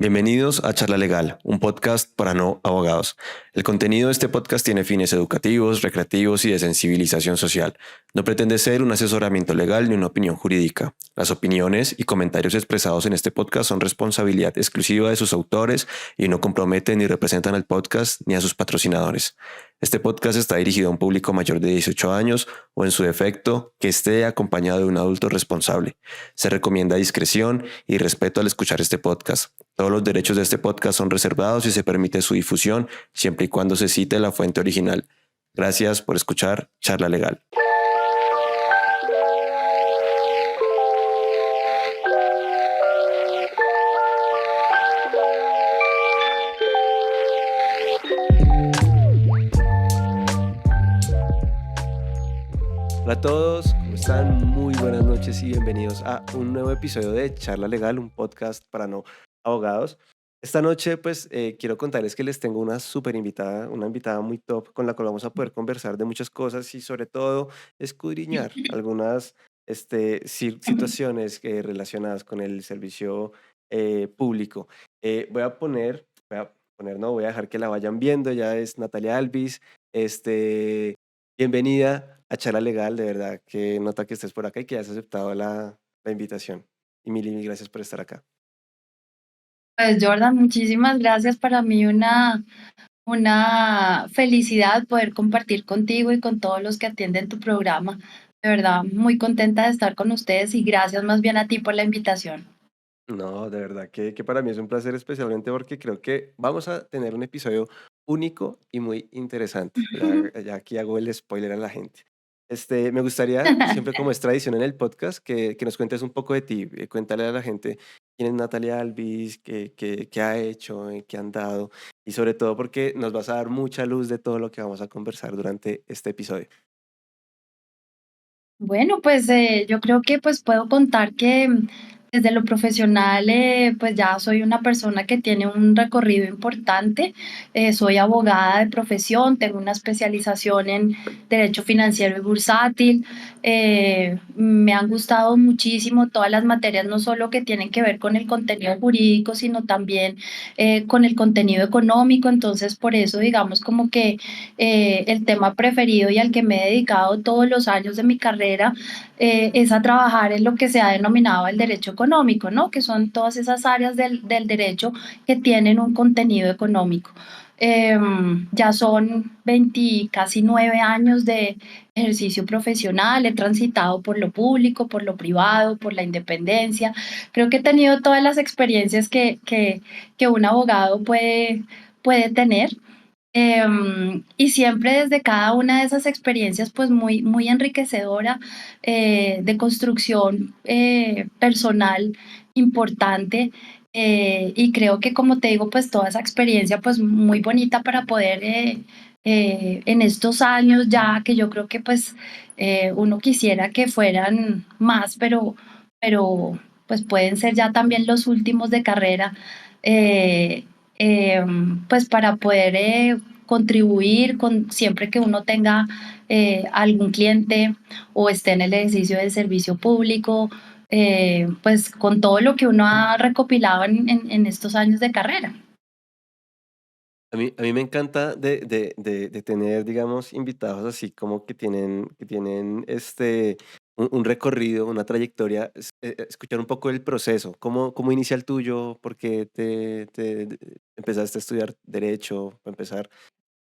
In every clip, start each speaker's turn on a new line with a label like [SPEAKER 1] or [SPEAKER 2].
[SPEAKER 1] Bienvenidos a Charla Legal, un podcast para no abogados. El contenido de este podcast tiene fines educativos, recreativos y de sensibilización social. No pretende ser un asesoramiento legal ni una opinión jurídica. Las opiniones y comentarios expresados en este podcast son responsabilidad exclusiva de sus autores y no comprometen ni representan al podcast ni a sus patrocinadores. Este podcast está dirigido a un público mayor de 18 años o, en su defecto, que esté acompañado de un adulto responsable. Se recomienda discreción y respeto al escuchar este podcast. Todos los derechos de este podcast son reservados y se permite su difusión siempre y cuando se cite la fuente original. Gracias por escuchar Charla Legal. Hola a todos, ¿cómo están? Muy buenas noches y bienvenidos a un nuevo episodio de Charla Legal, un podcast para no abogados. Esta noche quiero contarles que les tengo una súper invitada, una invitada muy top con la cual vamos a poder conversar de muchas cosas y sobre todo escudriñar algunas situaciones relacionadas con el servicio público. Voy a dejar que la vayan viendo. Ella es Natalia Alvis. Bienvenida a Charla Legal, de verdad que nota que estés por acá y que hayas aceptado la invitación. Y mil gracias por estar acá.
[SPEAKER 2] Pues Jordan, muchísimas gracias. Para mí una felicidad poder compartir contigo y con todos los que atienden tu programa. De verdad, muy contenta de estar con ustedes y gracias más bien a ti por la invitación.
[SPEAKER 1] No, de verdad que para mí es un placer, especialmente porque creo que vamos a tener un episodio único y muy interesante. Ya aquí hago el spoiler a la gente. Me gustaría, siempre como es tradición en el podcast, que nos cuentes un poco de ti. Cuéntale a la gente quién es Natalia Alvis, qué ha hecho, en qué han dado, y sobre todo porque nos vas a dar mucha luz de todo lo que vamos a conversar durante este episodio.
[SPEAKER 2] Bueno, pues yo creo que pues puedo contar que desde lo profesional pues ya soy una persona que tiene un recorrido importante. Soy abogada de profesión, tengo una especialización en derecho financiero y bursátil. Me han gustado muchísimo todas las materias, no solo que tienen que ver con el contenido jurídico, sino también con el contenido económico. Entonces, por eso digamos como que el tema preferido y al que me he dedicado todos los años de mi carrera es a trabajar en lo que se ha denominado el derecho económico, ¿no? Que son todas esas áreas del derecho que tienen un contenido económico. Ya son 20, casi 9 años de ejercicio profesional, he transitado por lo público, por lo privado, por la independencia. Creo que he tenido todas las experiencias que un abogado puede tener. Y siempre desde cada una de esas experiencias, pues muy enriquecedora, de construcción personal importante. Y creo que, como te digo, pues toda esa experiencia, pues muy bonita para poder en estos años ya, que yo creo que pues uno quisiera que fueran más, pero pues pueden ser ya también los últimos de carrera. eh, pues para poder contribuir con siempre que uno tenga algún cliente o esté en el ejercicio del servicio público, pues con todo lo que uno ha recopilado en estos años de carrera.
[SPEAKER 1] A mí me encanta de tener, digamos, invitados así como que tienen un recorrido, una trayectoria, escuchar un poco el proceso, cómo inicia el tuyo, por qué empezaste a estudiar derecho, para empezar,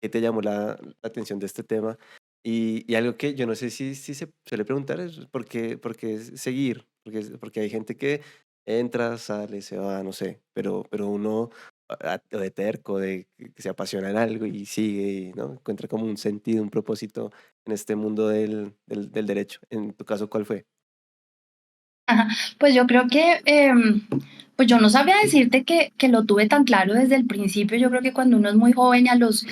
[SPEAKER 1] qué te llamó la atención de este tema. Y algo que yo no sé si se suele preguntar es por qué seguir, porque hay gente que entra, sale, se va, no sé, pero uno o de terco, de que se apasiona en algo y sigue, y, ¿no? Encuentra como un sentido, un propósito en este mundo del derecho. En tu caso, ¿cuál fue?
[SPEAKER 2] Ajá. Pues yo creo que, pues yo no sabría decirte que lo tuve tan claro desde el principio. Yo creo que cuando uno es muy joven, a los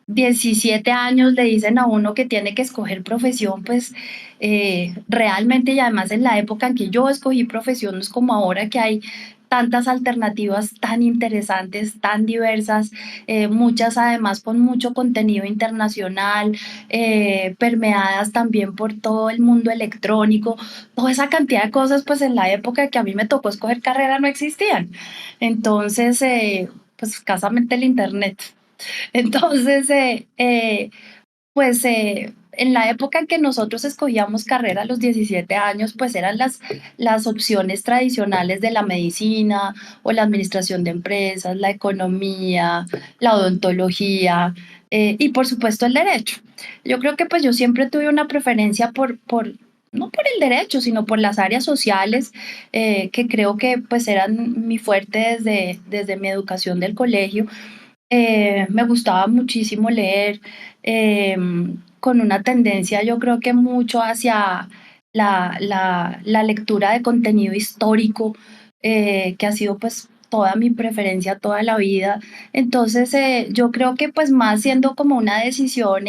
[SPEAKER 2] 17 años le dicen a uno que tiene que escoger profesión, pues realmente, y además en la época en que yo escogí profesión, no es como ahora que hay tantas alternativas tan interesantes, tan diversas, muchas además con mucho contenido internacional, permeadas también por todo el mundo electrónico, toda esa cantidad de cosas, pues en la época que a mí me tocó escoger carrera no existían. Entonces, pues escasamente el internet. Entonces, en la época en que nosotros escogíamos carrera a los 17 años, pues eran las opciones tradicionales de la medicina o la administración de empresas, la economía, la odontología, y por supuesto el derecho. Yo creo que pues yo siempre tuve una preferencia no por el derecho, sino por las áreas sociales, que creo que pues eran mi fuerte desde mi educación del colegio. Me gustaba muchísimo leer, con una tendencia yo creo que mucho hacia la lectura de contenido histórico, que ha sido pues toda mi preferencia toda la vida. Entonces, yo creo que pues más siendo como una decisión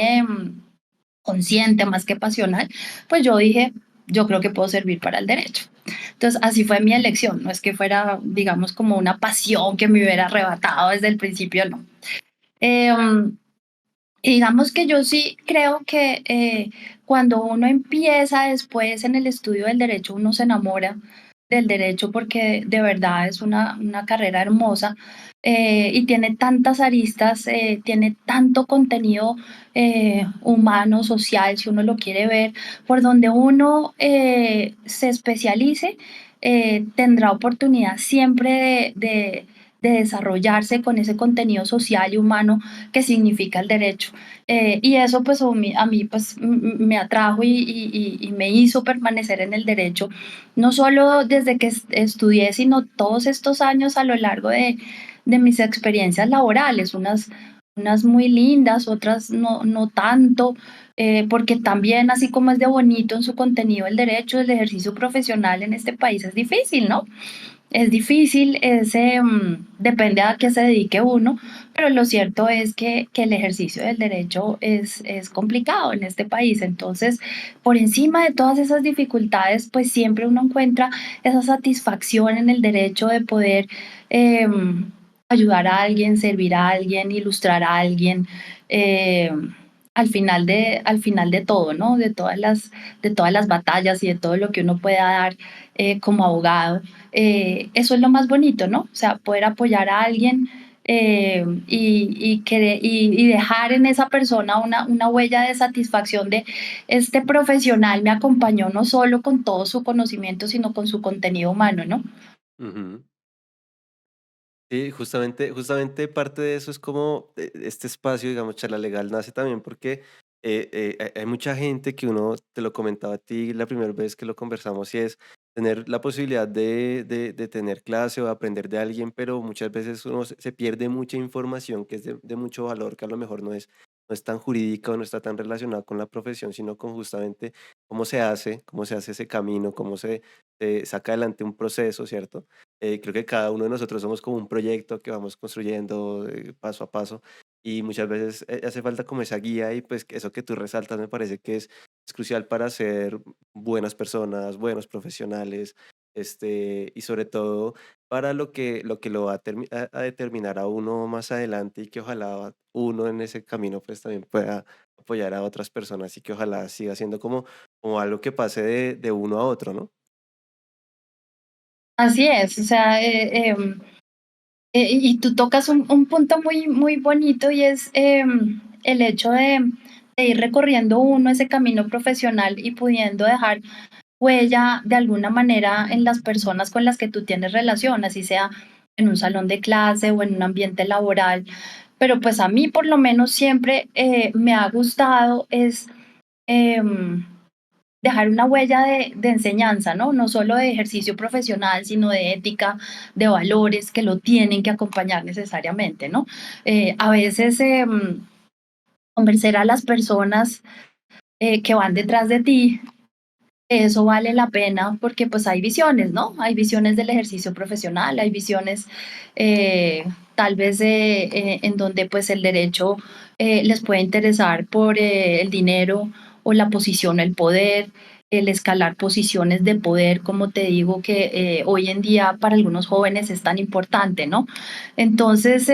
[SPEAKER 2] consciente más que pasional, pues yo dije, yo creo que puedo servir para el derecho. Entonces, así fue mi elección, no es que fuera, digamos, como una pasión que me hubiera arrebatado desde el principio, no. Em, y digamos que yo sí creo que cuando uno empieza después en el estudio del derecho, uno se enamora del derecho porque de verdad es una carrera hermosa, y tiene tantas aristas, tiene tanto contenido humano, social, si uno lo quiere ver, por donde uno se especialice, tendrá oportunidad siempre de desarrollarse con ese contenido social y humano que significa el derecho. Y eso pues a mí pues me atrajo y me hizo permanecer en el derecho, no solo desde que estudié, sino todos estos años a lo largo de mis experiencias laborales, unas muy lindas, otras no tanto, porque también así como es de bonito en su contenido el derecho, el ejercicio profesional en este país es difícil, ¿no? Es difícil, depende a qué se dedique uno, pero lo cierto es que el ejercicio del derecho es complicado en este país. Entonces, por encima de todas esas dificultades, pues siempre uno encuentra esa satisfacción en el derecho de poder ayudar a alguien, servir a alguien, ilustrar a alguien. Al final de todo, ¿no? De todas las batallas y de todo lo que uno pueda dar como abogado, eso es lo más bonito, ¿no? O sea, poder apoyar a alguien, y dejar en esa persona una huella de satisfacción de este profesional me acompañó no solo con todo su conocimiento, sino con su contenido humano, ¿no?
[SPEAKER 1] Ujú. Sí, justamente parte de eso es como este espacio, digamos, charla legal nace también porque hay mucha gente que uno, te lo comentaba a ti la primera vez que lo conversamos, y es tener la posibilidad de tener clase o aprender de alguien, pero muchas veces uno se pierde mucha información que es de mucho valor, que a lo mejor no es tan jurídica o no está tan relacionada con la profesión, sino con justamente cómo se hace ese camino, cómo se saca adelante un proceso, ¿cierto? Creo que cada uno de nosotros somos como un proyecto que vamos construyendo paso a paso, y muchas veces hace falta como esa guía, y pues que eso que tú resaltas me parece que es crucial para ser buenas personas, buenos profesionales, y sobre todo para lo que lo va a determinar a uno más adelante, y que ojalá uno en ese camino pues también pueda apoyar a otras personas, y que ojalá siga siendo como algo que pase de uno a otro, ¿no?
[SPEAKER 2] Así es, o sea, y tú tocas un punto muy, muy bonito y es el hecho de ir recorriendo uno ese camino profesional y pudiendo dejar huella de alguna manera en las personas con las que tú tienes relación, así sea en un salón de clase o en un ambiente laboral. Pero pues a mí por lo menos siempre me ha gustado es em, dejar una huella de enseñanza, ¿no? No solo de ejercicio profesional, sino de ética, de valores que lo tienen que acompañar necesariamente, ¿no? A veces convencer a las personas que van detrás de ti, eso vale la pena porque pues hay visiones, ¿no? Hay visiones del ejercicio profesional, hay visiones tal vez en donde pues el derecho les puede interesar por el dinero o la posición, el poder. el escalar posiciones de poder, como te digo, que hoy en día para algunos jóvenes es tan importante, ¿no? Entonces,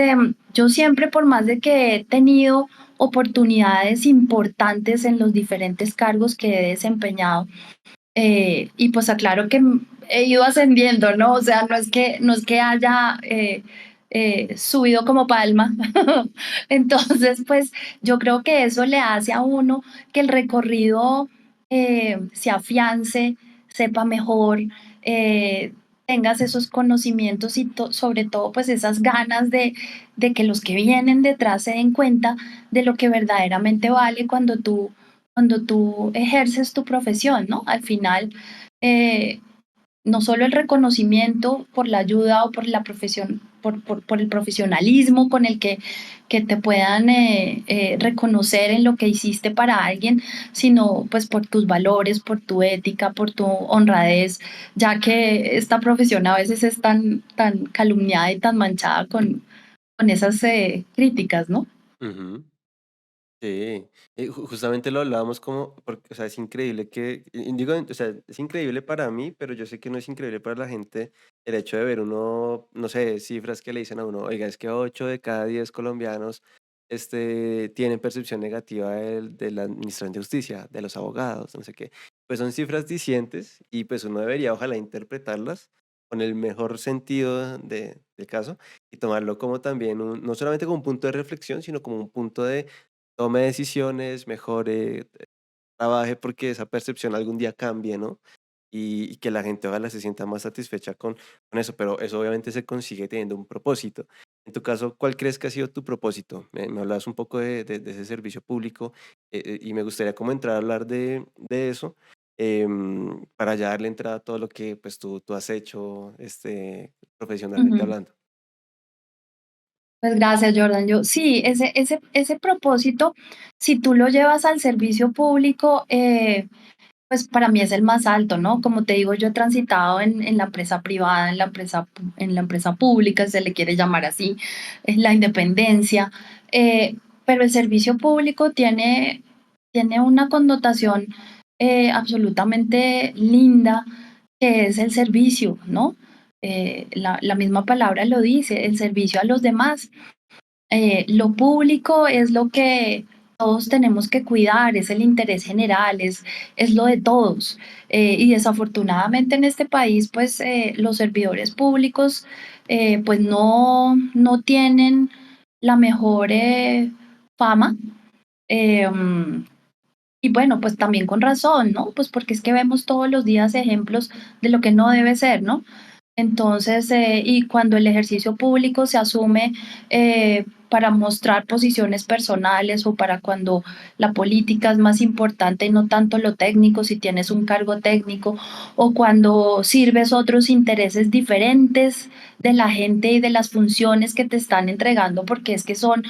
[SPEAKER 2] yo siempre, por más de que he tenido oportunidades importantes en los diferentes cargos que he desempeñado, y pues aclaro que he ido ascendiendo, ¿no? O sea, no es que haya subido como palma. Entonces, pues yo creo que eso le hace a uno que el recorrido se afiance, sepa mejor, eh, tengas esos conocimientos y sobre todo pues esas ganas de que los que vienen detrás se den cuenta de lo que verdaderamente vale cuando tú ejerces tu profesión, ¿no? Al final, eh, no solo el reconocimiento por la ayuda o por la profesión, por el profesionalismo con el que te puedan reconocer en lo que hiciste para alguien, sino pues por tus valores, por tu ética, por tu honradez, ya que esta profesión a veces es tan calumniada y tan manchada con esas críticas, ¿no?
[SPEAKER 1] Ujú. Sí, justamente lo hablábamos como, porque, o sea, es increíble que, digo, o sea, es increíble para mí, pero yo sé que no es increíble para la gente el hecho de ver uno, no sé, cifras que le dicen a uno, oiga, es que 8 de cada 10 colombianos tienen percepción negativa de la administración de justicia, de los abogados, no sé qué. Pues son cifras dicientes y pues uno debería ojalá interpretarlas con el mejor sentido del caso y tomarlo como también, no solamente como un punto de reflexión, sino como un punto de tome decisiones, mejore, trabaje porque esa percepción algún día cambie, ¿no? Y que la gente ojalá se sienta más satisfecha con eso, pero eso obviamente se consigue teniendo un propósito. En tu caso, ¿cuál crees que ha sido tu propósito? Me hablabas un poco de ese servicio público y me gustaría como entrar a hablar de eso para ya darle entrada a todo lo que pues tú has hecho profesionalmente
[SPEAKER 2] Ujú.
[SPEAKER 1] hablando.
[SPEAKER 2] Pues gracias, Jordan. Yo, sí, ese propósito, si tú lo llevas al servicio público, pues para mí es el más alto, ¿no? Como te digo, yo he transitado en la empresa privada, en la empresa pública, se le quiere llamar así, en la independencia, pero el servicio público tiene una connotación absolutamente linda, que es el servicio, ¿no? La misma palabra lo dice, el servicio a los demás. Lo público es lo que todos tenemos que cuidar, es el interés general, es lo de todos. Y desafortunadamente en este país, pues los servidores públicos, pues no tienen la mejor fama. Em, y bueno, pues también con razón, ¿no? Pues porque es que vemos todos los días ejemplos de lo que no debe ser, ¿no? Entonces, y cuando el ejercicio público se asume para mostrar posiciones personales o para cuando la política es más importante y no tanto lo técnico, si tienes un cargo técnico, o cuando sirves otros intereses diferentes de la gente y de las funciones que te están entregando, porque es que son,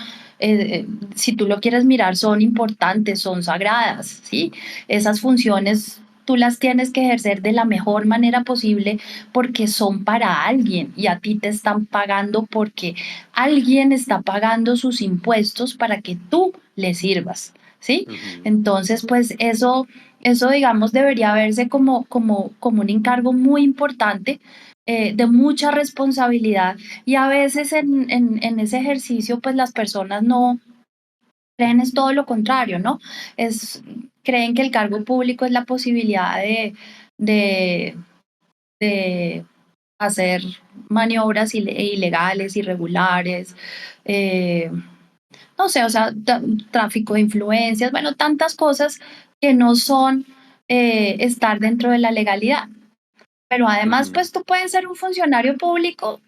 [SPEAKER 2] si tú lo quieres mirar, son importantes, son sagradas, ¿sí? Esas funciones tú las tienes que ejercer de la mejor manera posible porque son para alguien y a ti te están pagando porque alguien está pagando sus impuestos para que tú le sirvas, ¿sí?
[SPEAKER 1] Ujú,
[SPEAKER 2] Entonces, pues eso digamos, debería verse como un encargo muy importante, de mucha responsabilidad y a veces en ese ejercicio, pues las personas no creen es todo lo contrario, ¿no? Es, creen que el cargo público es la posibilidad de, de hacer maniobras ilegales, irregulares, eh, no sé, o sea, tráfico de influencias, bueno, tantas cosas que no son estar dentro de la legalidad. Pero además,
[SPEAKER 1] ujú,
[SPEAKER 2] pues tú puedes ser un funcionario público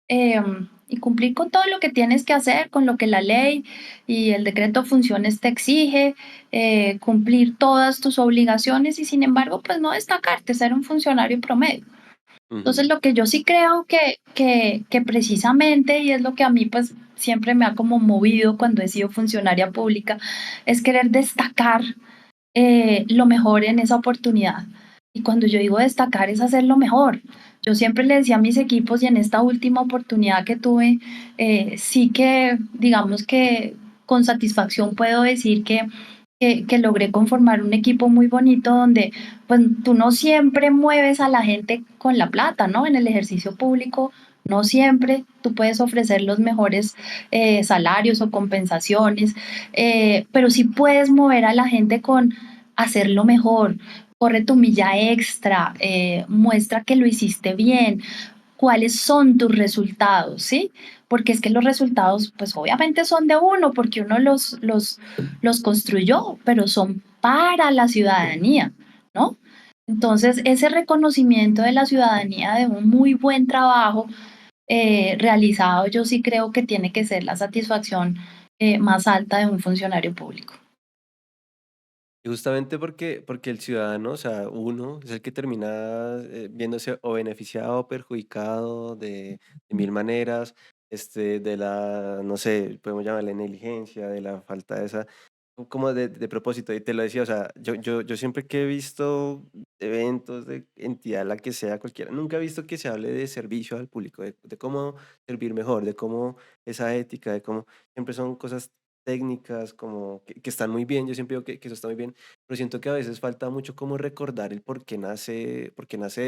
[SPEAKER 2] y cumplir con todo lo que tienes que hacer, con lo que la ley y el decreto de funciones te exige, cumplir todas tus obligaciones y sin embargo, pues no destacarte, ser un funcionario promedio. Entonces,
[SPEAKER 1] ujú,
[SPEAKER 2] lo que yo sí creo que precisamente, y es lo que a mí pues siempre me ha como movido cuando he sido funcionaria pública, es querer destacar lo mejor en esa oportunidad. Y cuando yo digo destacar es hacer lo mejor. Yo siempre le decía a mis equipos y en esta última oportunidad que tuve, sí que digamos que con satisfacción puedo decir que que logré conformar un equipo muy bonito donde pues tú no siempre mueves a la gente con la plata, ¿no? En el ejercicio público no siempre tú puedes ofrecer los mejores salarios o compensaciones, pero sí puedes mover a la gente con hacerlo mejor, corre tu milla extra, muestra que lo hiciste bien, cuáles son tus resultados, ¿sí? Porque es que los resultados, pues obviamente son de uno, porque uno los construyó, pero son para la ciudadanía, ¿no? Entonces, ese reconocimiento de la ciudadanía de un muy buen trabajo realizado, yo sí creo que tiene que ser la satisfacción más alta de un funcionario público.
[SPEAKER 1] Y justamente porque el ciudadano, o sea, uno es el que termina viéndose o beneficiado o perjudicado de mil maneras, de la, no sé, podemos llamarle negligencia, de la falta de esa, como de propósito. Y te lo decía, o sea, yo siempre que he visto eventos de entidad, la que sea, cualquiera, nunca he visto que se hable de servicio al público, de cómo servir mejor, de cómo esa ética, de cómo siempre son cosas técnicas, como que están muy bien, yo siempre digo que eso está muy bien, pero siento que a veces falta mucho como recordar el por qué nace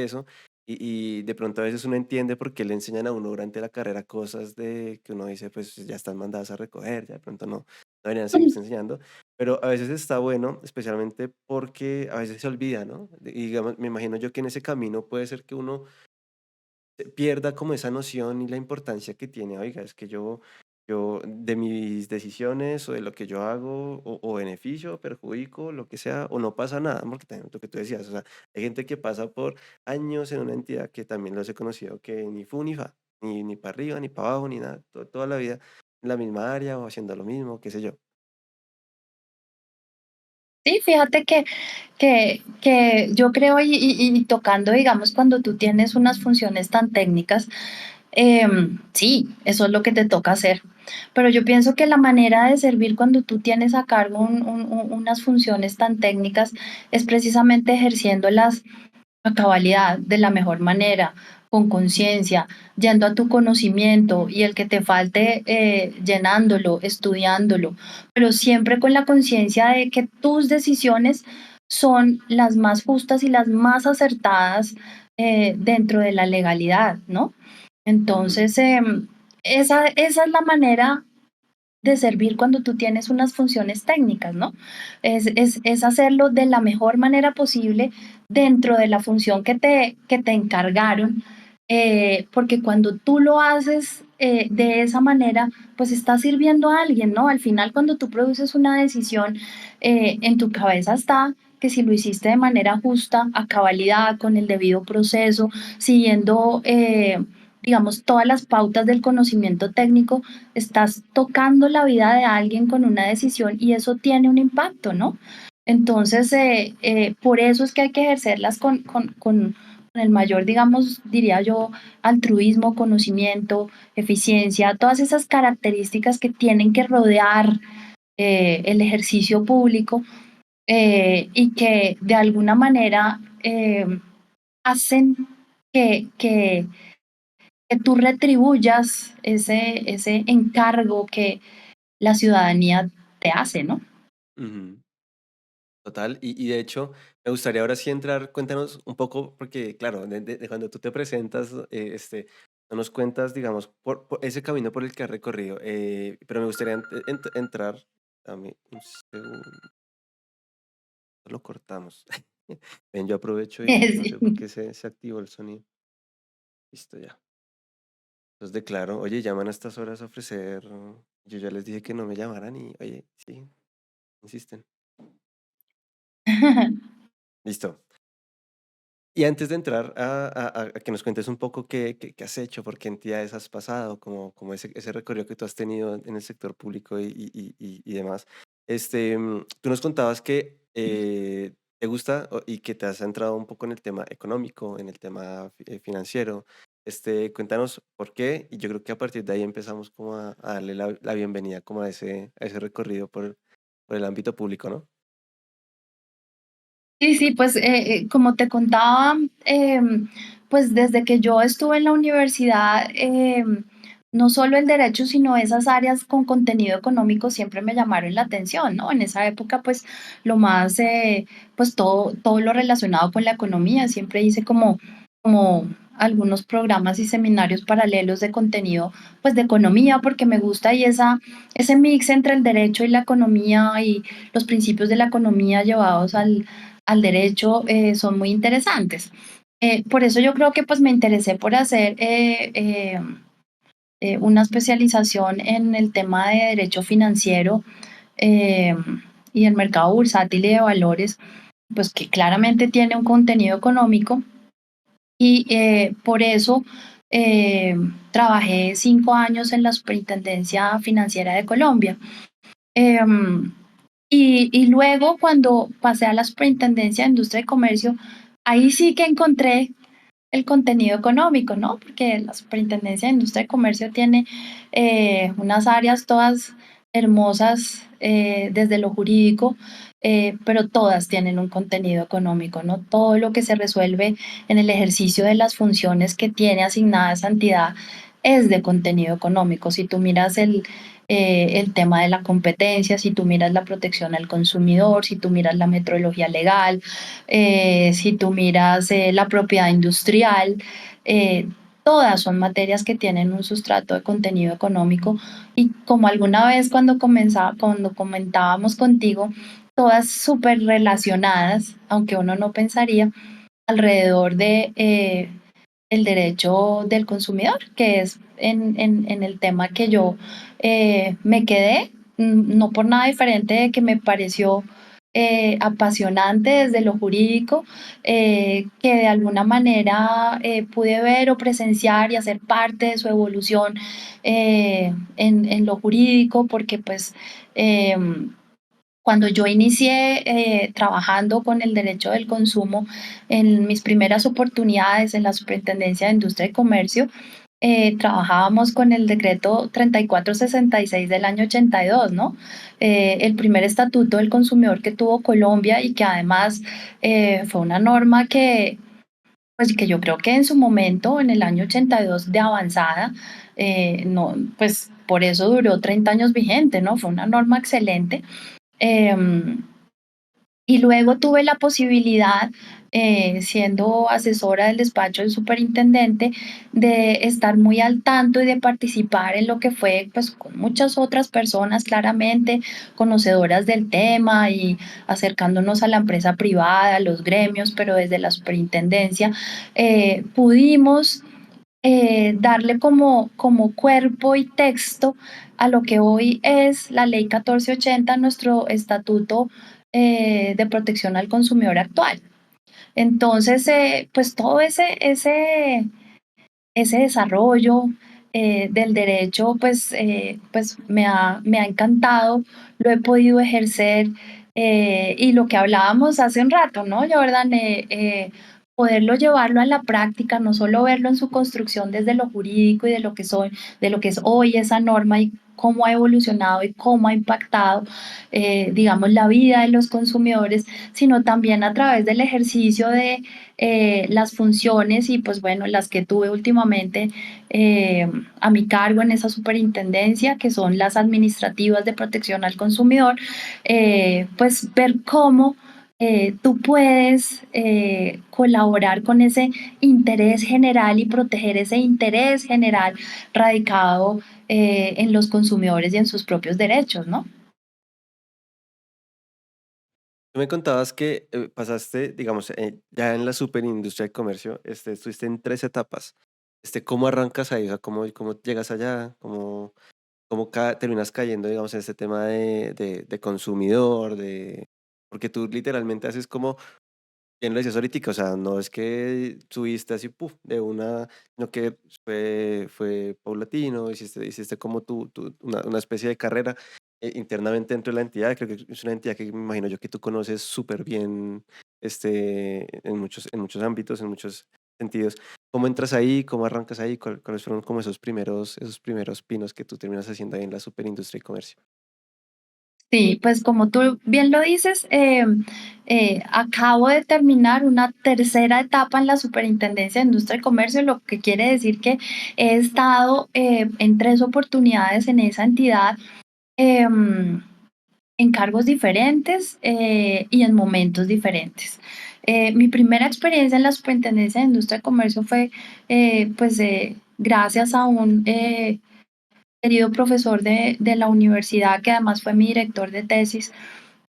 [SPEAKER 1] eso, y de pronto a veces uno entiende por qué le enseñan a uno durante la carrera cosas de que uno dice, pues ya están mandadas a recoger, ya de pronto no deberían seguirse enseñando, pero a veces está bueno, especialmente porque a veces se olvida, ¿no? Y digamos, me imagino yo que en ese camino puede ser que uno pierda como esa noción y la importancia que tiene, oiga, es que yo de mis decisiones o de lo que yo hago, o beneficio, o perjudico, lo que sea, o no pasa nada, porque también lo que tú decías, o sea, hay gente que pasa por años en una entidad que también los he conocido, que ni fu ni fa, ni para arriba, ni para abajo, ni nada, toda la vida en la misma área o haciendo lo mismo, qué sé yo.
[SPEAKER 2] Sí, fíjate que yo creo y tocando, digamos, cuando tú tienes unas funciones tan técnicas, sí, eso es lo que te toca hacer. Pero yo pienso que la manera de servir cuando tú tienes a cargo unas funciones tan técnicas es precisamente ejerciéndolas a cabalidad, de la mejor manera, con conciencia, yendo a tu conocimiento y el que te falte llenándolo, estudiándolo, pero siempre con la conciencia de que tus decisiones son las más justas y las más acertadas dentro de la legalidad, ¿no?
[SPEAKER 1] Ujú,
[SPEAKER 2] Entonces, esa es la manera de servir cuando tú tienes unas funciones técnicas, ¿no? Es hacerlo de la mejor manera posible dentro de la función que te encargaron, porque cuando tú lo haces de esa manera, pues estás sirviendo a alguien, ¿no? Al final, cuando tú produces una decisión, en tu cabeza está que si lo hiciste de manera justa, a cabalidad, con el debido proceso, siguiendo, digamos, todas las pautas del conocimiento técnico, estás tocando la vida de alguien con una decisión y eso tiene un impacto, ¿no? Entonces, por eso es que hay que ejercerlas con el mayor, digamos, diría yo, altruismo, conocimiento, eficiencia, todas esas características que tienen que rodear el ejercicio público y que de alguna manera hacen que que tú retribuyas ese encargo que la ciudadanía te hace, ¿no?
[SPEAKER 1] ujú. Total, y de hecho, me gustaría ahora sí entrar, cuéntanos un poco, porque claro, de cuando tú te presentas, no nos cuentas, digamos, por ese camino por el que has recorrido, pero me gustaría entrar, dame un segundo, lo cortamos. Ven, yo aprovecho y no sé por
[SPEAKER 2] Sí.
[SPEAKER 1] qué se activó el sonido. Listo, ya. Entonces declaro, oye, llaman a estas horas a ofrecer, yo ya les dije que no me llamaran y, oye, sí, insisten. Listo. Y antes de entrar a que nos cuentes un poco qué has hecho, por qué entidades has pasado, como ese recorrido que tú has tenido en el sector público y demás, tú nos contabas que te gusta y que te has centrado un poco en el tema económico, en el tema financiero. Cuéntanos por qué, y yo creo que a partir de ahí empezamos como a darle la bienvenida como a ese recorrido por el ámbito público, ¿no?
[SPEAKER 2] Sí, sí, pues como te contaba, pues desde que yo estuve en la universidad, no solo el derecho, sino esas áreas con contenido económico siempre me llamaron la atención, ¿no? En esa época, pues lo más, pues todo lo relacionado con la economía, siempre hice como algunos programas y seminarios paralelos de contenido, pues de economía, porque me gusta y ese mix entre el derecho y la economía y los principios de la economía llevados al derecho son muy interesantes. Por eso yo creo que pues me interesé por hacer una especialización en el tema de derecho financiero eh, y el mercado bursátil y de valores, pues que claramente tiene un contenido económico y por eso eh, trabajé 5 años en la Superintendencia Financiera de Colombia. Em, y luego cuando pasé a la Superintendencia de Industria y Comercio, ahí sí que encontré el contenido económico, ¿no? Porque la Superintendencia de Industria y Comercio tiene unas áreas todas hermosas desde lo jurídico, pero todas tienen un contenido económico, ¿no? Todo lo que se resuelve en el ejercicio de las funciones que tiene asignada esa entidad es de contenido económico. Si tú miras el tema de la competencia, si tú miras la protección al consumidor, si tú miras la metrología legal, si tú miras la propiedad industrial, eh, todas son materias que tienen un sustrato de contenido económico y como alguna vez cuando comentábamos contigo, todas súper relacionadas, aunque uno no pensaría, alrededor de el derecho del consumidor, que es en el tema que yo me quedé, no por nada diferente de que me pareció apasionante desde lo jurídico, que de alguna manera pude ver o presenciar y hacer parte de su evolución en lo jurídico, porque pues cuando yo inicié trabajando con el derecho del consumo en mis primeras oportunidades en la Superintendencia de Industria y Comercio, trabajábamos con el decreto 3466 del año 82, ¿no? El primer estatuto del consumidor que tuvo Colombia y que además fue una norma pues, que yo creo que en su momento, en el año 82 de avanzada, no, pues por eso duró 30 años vigente, ¿no? Fue una norma excelente. Em, y luego tuve la posibilidad, siendo asesora del despacho del superintendente, de estar muy al tanto y de participar en lo que fue, pues, con muchas otras personas claramente conocedoras del tema y acercándonos a la empresa privada, a los gremios, pero desde la superintendencia, pudimos darle como cuerpo y texto a lo que hoy es la Ley 1480, nuestro estatuto de protección al consumidor actual. Entonces, pues todo ese desarrollo del derecho, pues me ha encantado, lo he podido ejercer y lo que hablábamos hace un rato, ¿no, Jordan? Poderlo llevarlo a la práctica, no solo verlo en su construcción desde lo jurídico y de lo que es hoy esa norma y cómo ha evolucionado y cómo ha impactado, digamos, la vida de los consumidores, sino también a través del ejercicio de las funciones y pues bueno, las que tuve últimamente a mi cargo en esa superintendencia, que son las administrativas de protección al consumidor, pues ver cómo tú puedes colaborar con ese interés general y proteger ese interés general radicado en los consumidores y en sus propios derechos, ¿no?
[SPEAKER 1] Tú me contabas que pasaste, digamos, ya en la superindustria de comercio, estuviste en 3 etapas. ¿Cómo arrancas ahí? O sea, ¿cómo llegas allá? ¿Cómo terminas cayendo, digamos, en este tema de consumidor? Porque tú literalmente haces como, bien lo decías ahorita, o sea, no es que subiste así, puf, de una, sino que fue paulatino, hiciste como una especie de carrera internamente dentro de la entidad. Creo que es una entidad que me imagino yo que tú conoces súper bien en muchos ámbitos, en muchos sentidos. ¿Cómo entras ahí? ¿Cómo arrancas ahí? ¿Cuáles fueron como esos primeros pinos que tú terminas haciendo ahí en la superindustria y comercio?
[SPEAKER 2] Sí, pues como tú bien lo dices, acabo de terminar una tercera etapa en la Superintendencia de Industria y Comercio, lo que quiere decir que he estado en 3 oportunidades en esa entidad, em, en cargos diferentes y en momentos diferentes. Mi primera experiencia en la Superintendencia de Industria y Comercio fue gracias a un querido profesor de la universidad, que además fue mi director de tesis,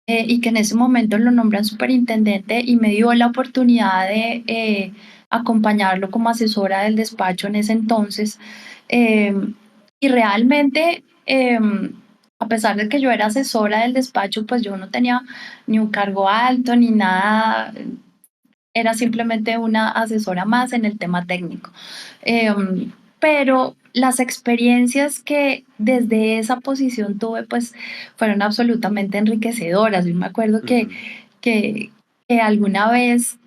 [SPEAKER 2] y que en ese momento lo nombran superintendente y me dio la oportunidad de acompañarlo como asesora del despacho en ese entonces. Eh, y realmente, a pesar de que yo era asesora del despacho, pues yo no tenía ni un cargo alto ni nada, era simplemente una asesora más en el tema técnico. Pero las experiencias que desde esa posición tuve, pues fueron absolutamente enriquecedoras. Yo me acuerdo
[SPEAKER 1] Ujú.
[SPEAKER 2] que, que alguna vez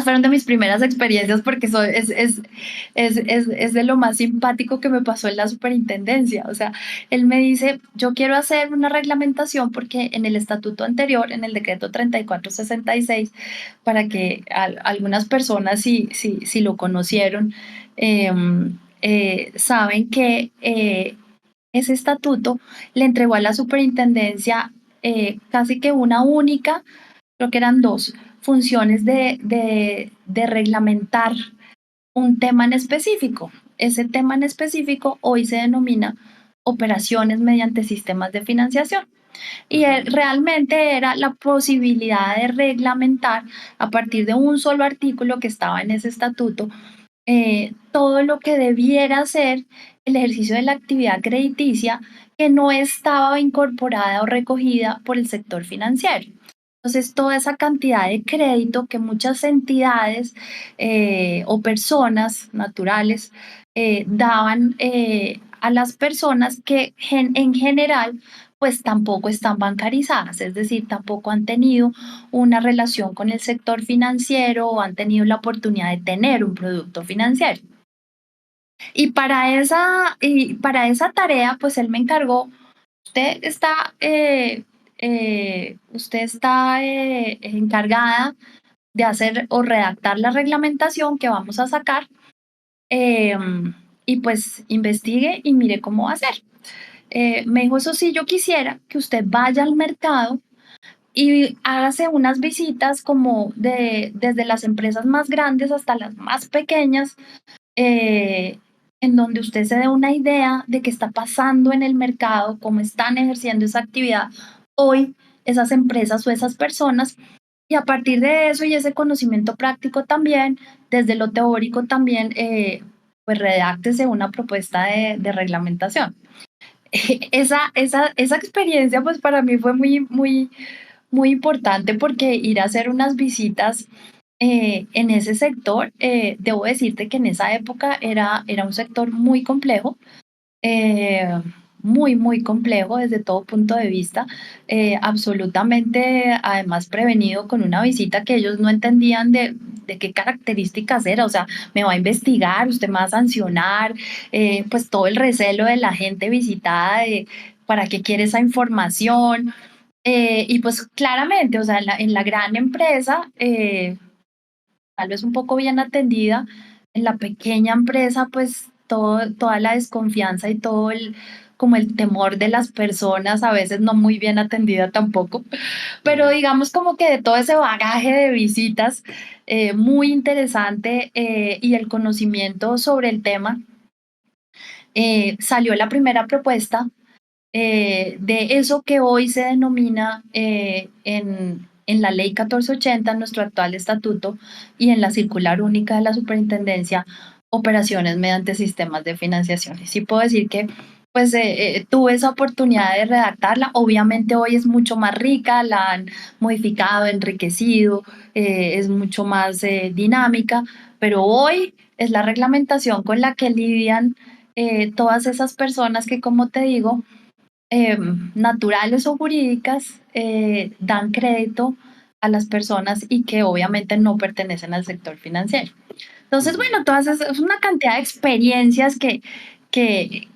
[SPEAKER 2] fueron de mis primeras experiencias porque es de lo más simpático que me pasó en la superintendencia. O sea, él me dice, yo quiero hacer una reglamentación porque en el estatuto anterior, en el decreto 3466, para que algunas personas, si lo conocieron, saben que ese estatuto le entregó a la superintendencia casi que una única, creo que eran dos, funciones de reglamentar un tema en específico. Ese tema en específico hoy se denomina operaciones mediante sistemas de financiación. Y
[SPEAKER 1] Ujú.
[SPEAKER 2] realmente era la posibilidad de reglamentar a partir de un solo artículo que estaba en ese estatuto todo lo que debiera ser el ejercicio de la actividad crediticia que no estaba incorporada o recogida por el sector financiero. Entonces, toda esa cantidad de crédito que muchas entidades o personas naturales daban a las personas que en general pues tampoco están bancarizadas, es decir, tampoco han tenido una relación con el sector financiero o han tenido la oportunidad de tener un producto financiero. Y para esa tarea, pues él me encargó, usted está encargada de hacer o redactar la reglamentación que vamos a sacar, y pues investigue y mire cómo va a ser. Me dijo, eso sí, yo quisiera que usted vaya al mercado y hágase unas visitas como desde las empresas más grandes hasta las más pequeñas, eh, en donde usted se dé una idea de qué está pasando en el mercado, cómo están ejerciendo esa actividad hoy esas empresas o esas personas. Y a partir de eso y ese conocimiento práctico también, desde lo teórico también, pues redáctese una propuesta de reglamentación. Esa experiencia pues para mí fue muy, muy, muy importante porque ir a hacer unas visitas en ese sector, debo decirte que en esa época era un sector muy complejo, eh, muy, muy complejo desde todo punto de vista, absolutamente además prevenido con una visita que ellos no entendían de qué características era, o sea, me va a investigar, usted me va a sancionar, pues todo el recelo de la gente visitada de para qué quiere esa información. Y pues claramente, o sea, en la gran empresa, tal vez un poco bien atendida, en la pequeña empresa, pues toda la desconfianza y todo como el temor de las personas, a veces no muy bien atendida tampoco, pero
[SPEAKER 1] Ujú.
[SPEAKER 2] digamos como que de todo ese bagaje de visitas muy interesante y el conocimiento sobre el tema, salió la primera propuesta de eso que hoy se denomina en la Ley 1480, en nuestro actual estatuto, y en la circular única de la superintendencia, operaciones mediante sistemas de financiación. Y sí puedo decir que pues tuve esa oportunidad de redactarla. Obviamente hoy es mucho más rica, la han modificado, enriquecido, es mucho más dinámica, pero hoy es la reglamentación con la que lidian todas esas personas que, como te digo, naturales o jurídicas, dan crédito a las personas y que obviamente no pertenecen al sector financiero. Entonces,
[SPEAKER 1] Ujú.
[SPEAKER 2] bueno, todas esas, es una cantidad de experiencias que, que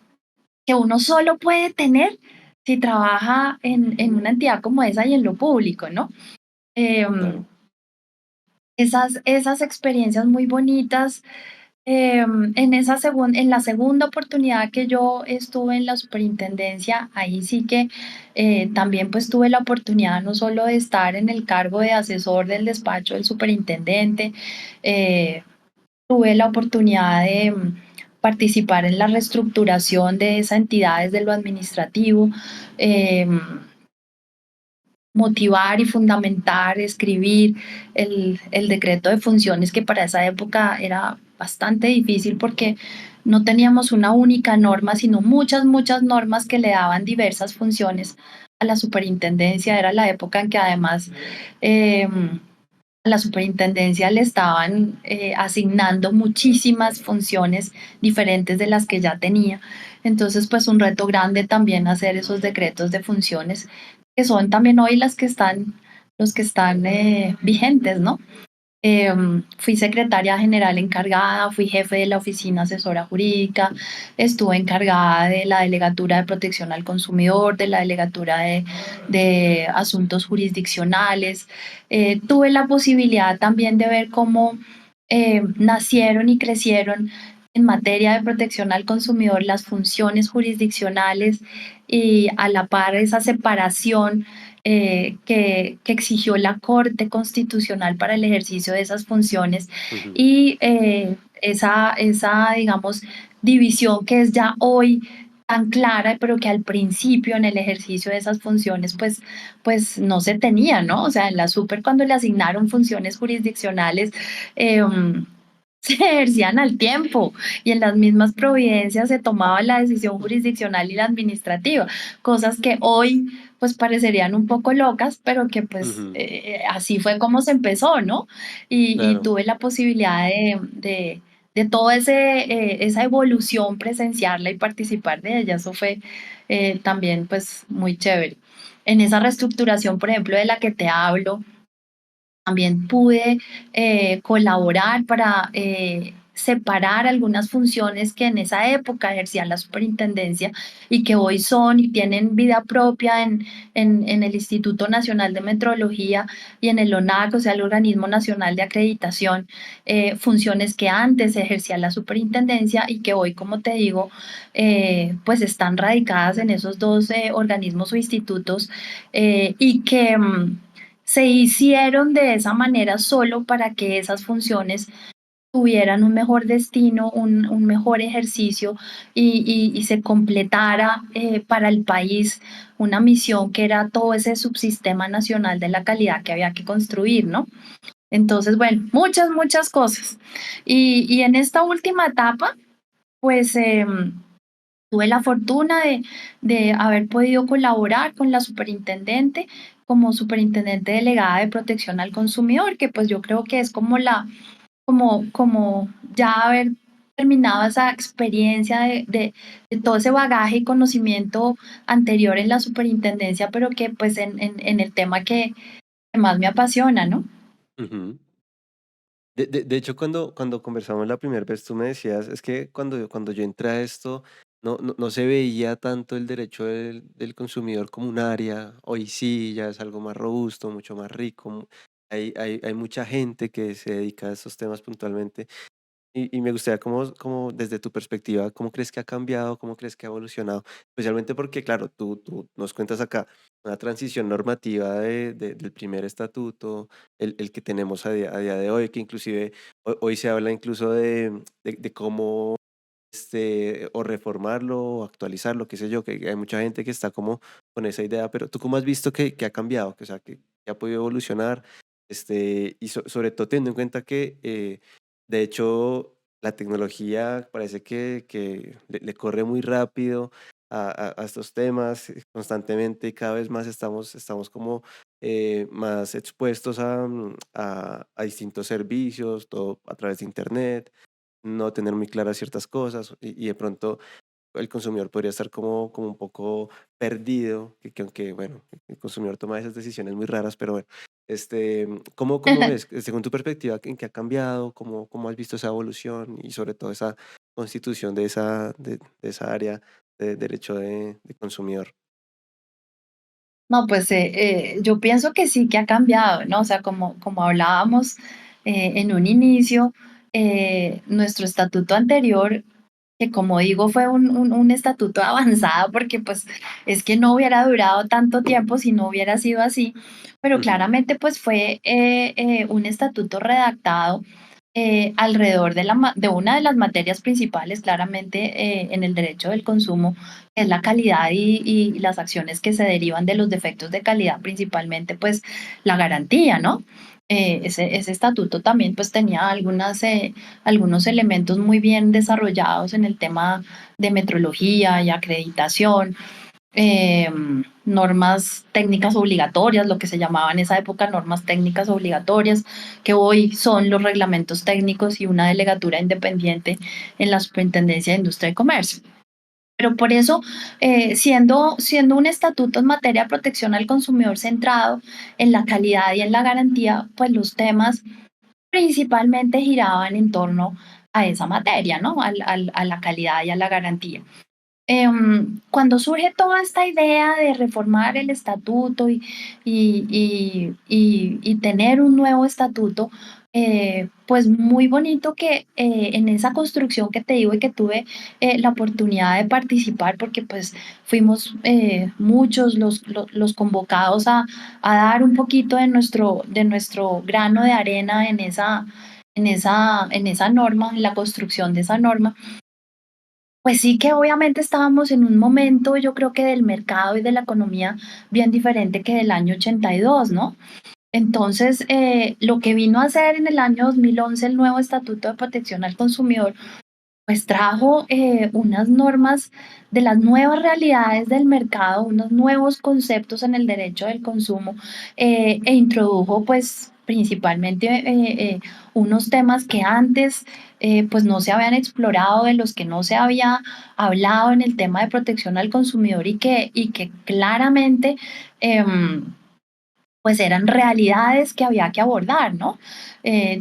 [SPEAKER 2] uno solo puede tener si trabaja en una entidad como esa y en lo público, ¿no? Em,
[SPEAKER 1] Claro.
[SPEAKER 2] esas experiencias muy bonitas. En la segunda oportunidad que yo estuve en la superintendencia, ahí sí que también pues tuve la oportunidad no solo de estar en el cargo de asesor del despacho del superintendente, eh, tuve la oportunidad de participar en la reestructuración de esa entidad desde lo administrativo, em, motivar y fundamentar, escribir el decreto de funciones, que para esa época era bastante difícil porque no teníamos una única norma, sino muchas, muchas normas que le daban diversas funciones a la superintendencia. Era la época en que además a la superintendencia le estaban asignando muchísimas funciones diferentes de las que ya tenía. Entonces, pues un reto grande también hacer esos decretos de funciones, que son también hoy los que están vigentes, ¿no? Fui secretaria general encargada, fui jefe de la oficina asesora jurídica, estuve encargada de la delegatura de protección al consumidor, de la delegatura de asuntos jurisdiccionales. Tuve la posibilidad también de ver cómo nacieron y crecieron en materia de protección al consumidor las funciones jurisdiccionales y a la par esa separación que exigió la Corte Constitucional para el ejercicio de esas funciones
[SPEAKER 1] Ujú.
[SPEAKER 2] y esa, digamos, división que es ya hoy tan clara, pero que al principio en el ejercicio de esas funciones, pues no se tenía, ¿no? O sea, en la super cuando le asignaron funciones jurisdiccionales, se ejercían al tiempo y en las mismas providencias se tomaba la decisión jurisdiccional y la administrativa, cosas que hoy pues parecerían un poco locas, pero que pues
[SPEAKER 1] Ujú.
[SPEAKER 2] así fue como se empezó, ¿no? Y
[SPEAKER 1] Claro.
[SPEAKER 2] tuve la posibilidad de toda esa evolución presenciarla y participar de ella. Eso fue también pues muy chévere. En esa reestructuración, por ejemplo, de la que te hablo, también pude colaborar para separar algunas funciones que en esa época ejercía la superintendencia y que hoy son y tienen vida propia en el Instituto Nacional de Metrología y en el ONAC, o sea, el Organismo Nacional de Acreditación, funciones que antes ejercía la superintendencia y que hoy, como te digo, pues están radicadas en esos dos organismos o institutos y que se hicieron de esa manera solo para que esas funciones tuvieran un mejor destino, un mejor ejercicio y se completara para el país una misión que era todo ese subsistema nacional de la calidad que había que construir, ¿no? Entonces, bueno, muchas, muchas cosas. Y en esta última etapa, pues tuve la fortuna de haber podido colaborar con la superintendente como superintendente delegada de protección al consumidor, que pues yo creo que es como como ya haber terminado esa experiencia de todo ese bagaje y conocimiento anterior en la superintendencia, pero que pues en el tema que más me apasiona, ¿no?
[SPEAKER 1] Ujú. De hecho, cuando conversamos la primera vez, tú me decías, es que cuando yo entré a esto, no se veía tanto el derecho del consumidor como un área. Hoy sí, ya es algo más robusto, mucho más rico. Hay mucha gente que se dedica a esos temas puntualmente. Y me gustaría como desde tu perspectiva, ¿cómo crees que ha cambiado? ¿Cómo crees que ha evolucionado? Especialmente porque, claro, tú nos cuentas acá una transición normativa del primer estatuto, el que tenemos a día de hoy, que inclusive hoy se habla incluso de cómo o reformarlo o actualizarlo, qué sé yo, que hay mucha gente que está como con esa idea, pero ¿tú cómo has visto que ha cambiado? Que, o sea, que ha podido evolucionar, y sobre todo teniendo en cuenta que, de hecho, la tecnología parece que le corre muy rápido a estos temas constantemente y cada vez más estamos como más expuestos a distintos servicios, todo a través de Internet, no tener muy claras ciertas cosas y de pronto el consumidor podría estar como un poco perdido, que aunque, bueno, el consumidor toma esas decisiones muy raras, pero bueno, ¿cómo ves, según tu perspectiva, en qué ha cambiado? ¿Cómo has visto esa evolución y sobre todo esa constitución de esa área de derecho de consumidor?
[SPEAKER 2] No, pues yo pienso que sí que ha cambiado, ¿no? O sea, como hablábamos en un inicio, nuestro estatuto anterior, que como digo fue un estatuto avanzado porque pues es que no hubiera durado tanto tiempo si no hubiera sido así, pero
[SPEAKER 1] Ujú.
[SPEAKER 2] claramente pues fue un estatuto redactado alrededor de una de las materias principales, claramente, en el derecho del consumo, que es la calidad y las acciones que se derivan de los defectos de calidad, principalmente, pues, la garantía, ¿no? Ese estatuto también, pues, tenía algunos elementos muy bien desarrollados en el tema de metrología y acreditación, normas técnicas obligatorias, lo que se llamaba en esa época normas técnicas obligatorias, que hoy son los reglamentos técnicos y una delegatura independiente en la Superintendencia de Industria y Comercio. Pero por eso, siendo un estatuto en materia de protección al consumidor centrado en la calidad y en la garantía, pues los temas principalmente giraban en torno a esa materia, ¿no? A la calidad y a la garantía. Cuando surge toda esta idea de reformar el estatuto y tener un nuevo estatuto, pues muy bonito que en esa construcción que te digo y que tuve la oportunidad de participar, porque pues fuimos muchos los convocados a dar un poquito de nuestro grano de arena en esa norma, en la construcción de esa norma. Pues sí que obviamente estábamos en un momento, yo creo que del mercado y de la economía bien diferente que del año 82, ¿no? Entonces, lo que vino a hacer en el año 2011 el nuevo Estatuto de Protección al Consumidor, pues trajo unas normas de las nuevas realidades del mercado, unos nuevos conceptos en el derecho del consumo e introdujo pues principalmente unos temas que antes pues no se habían explorado, de los que no se había hablado en el tema de protección al consumidor y que claramente pues eran realidades que había que abordar, ¿no?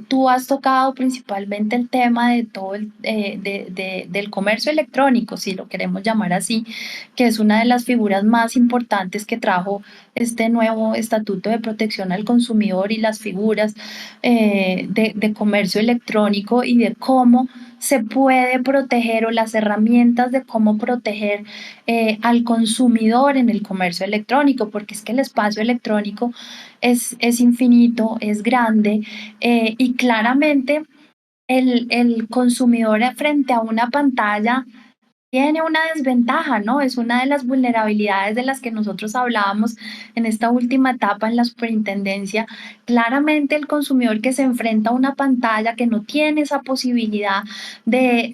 [SPEAKER 2] Tú has tocado principalmente el tema de todo del comercio electrónico, si lo queremos llamar así, que es una de las figuras más importantes que trajo este nuevo Estatuto de Protección al Consumidor y las figuras de comercio electrónico y de cómo se puede proteger o las herramientas de cómo proteger al consumidor en el comercio electrónico, porque es que el espacio electrónico es infinito, es grande y claramente el consumidor frente a una pantalla tiene una desventaja, ¿no? Es una de las vulnerabilidades de las que nosotros hablábamos en esta última etapa en la superintendencia. Claramente el consumidor que se enfrenta a una pantalla que no tiene esa posibilidad de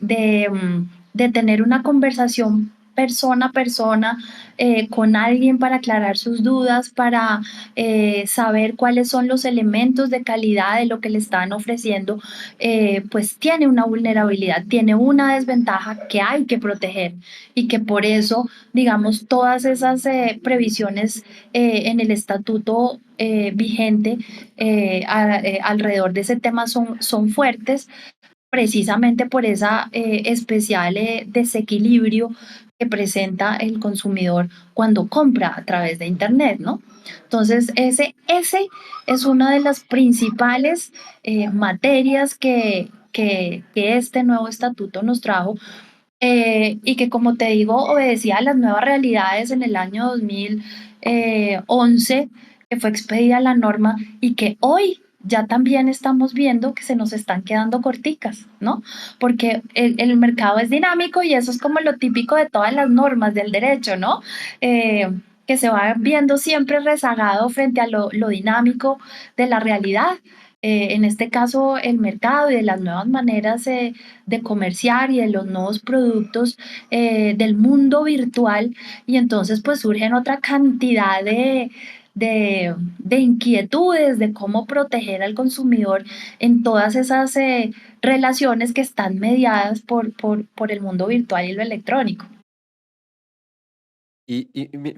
[SPEAKER 2] tener una conversación persona a persona con alguien para aclarar sus dudas, para saber cuáles son los elementos de calidad de lo que le están ofreciendo, pues tiene una vulnerabilidad, tiene una desventaja que hay que proteger y que por eso, digamos, todas esas previsiones en el estatuto vigente alrededor de ese tema son fuertes precisamente por esa especial desequilibrio que presenta el consumidor cuando compra a través de Internet, ¿no? Entonces, ese es una de las principales materias que este nuevo estatuto nos trajo y que, como te digo, obedecía a las nuevas realidades en el año 2011, que fue expedida la norma y que hoy ya también estamos viendo que se nos están quedando corticas, ¿no? Porque el mercado es dinámico y eso es como lo típico de todas las normas del derecho, ¿no? Que se va viendo siempre rezagado frente a lo dinámico de la realidad. En este caso, el mercado y de las nuevas maneras de comerciar y de los nuevos productos del mundo virtual. Y entonces, pues surgen otra cantidad de inquietudes de cómo proteger al consumidor en todas esas relaciones que están mediadas por el mundo virtual y lo electrónico.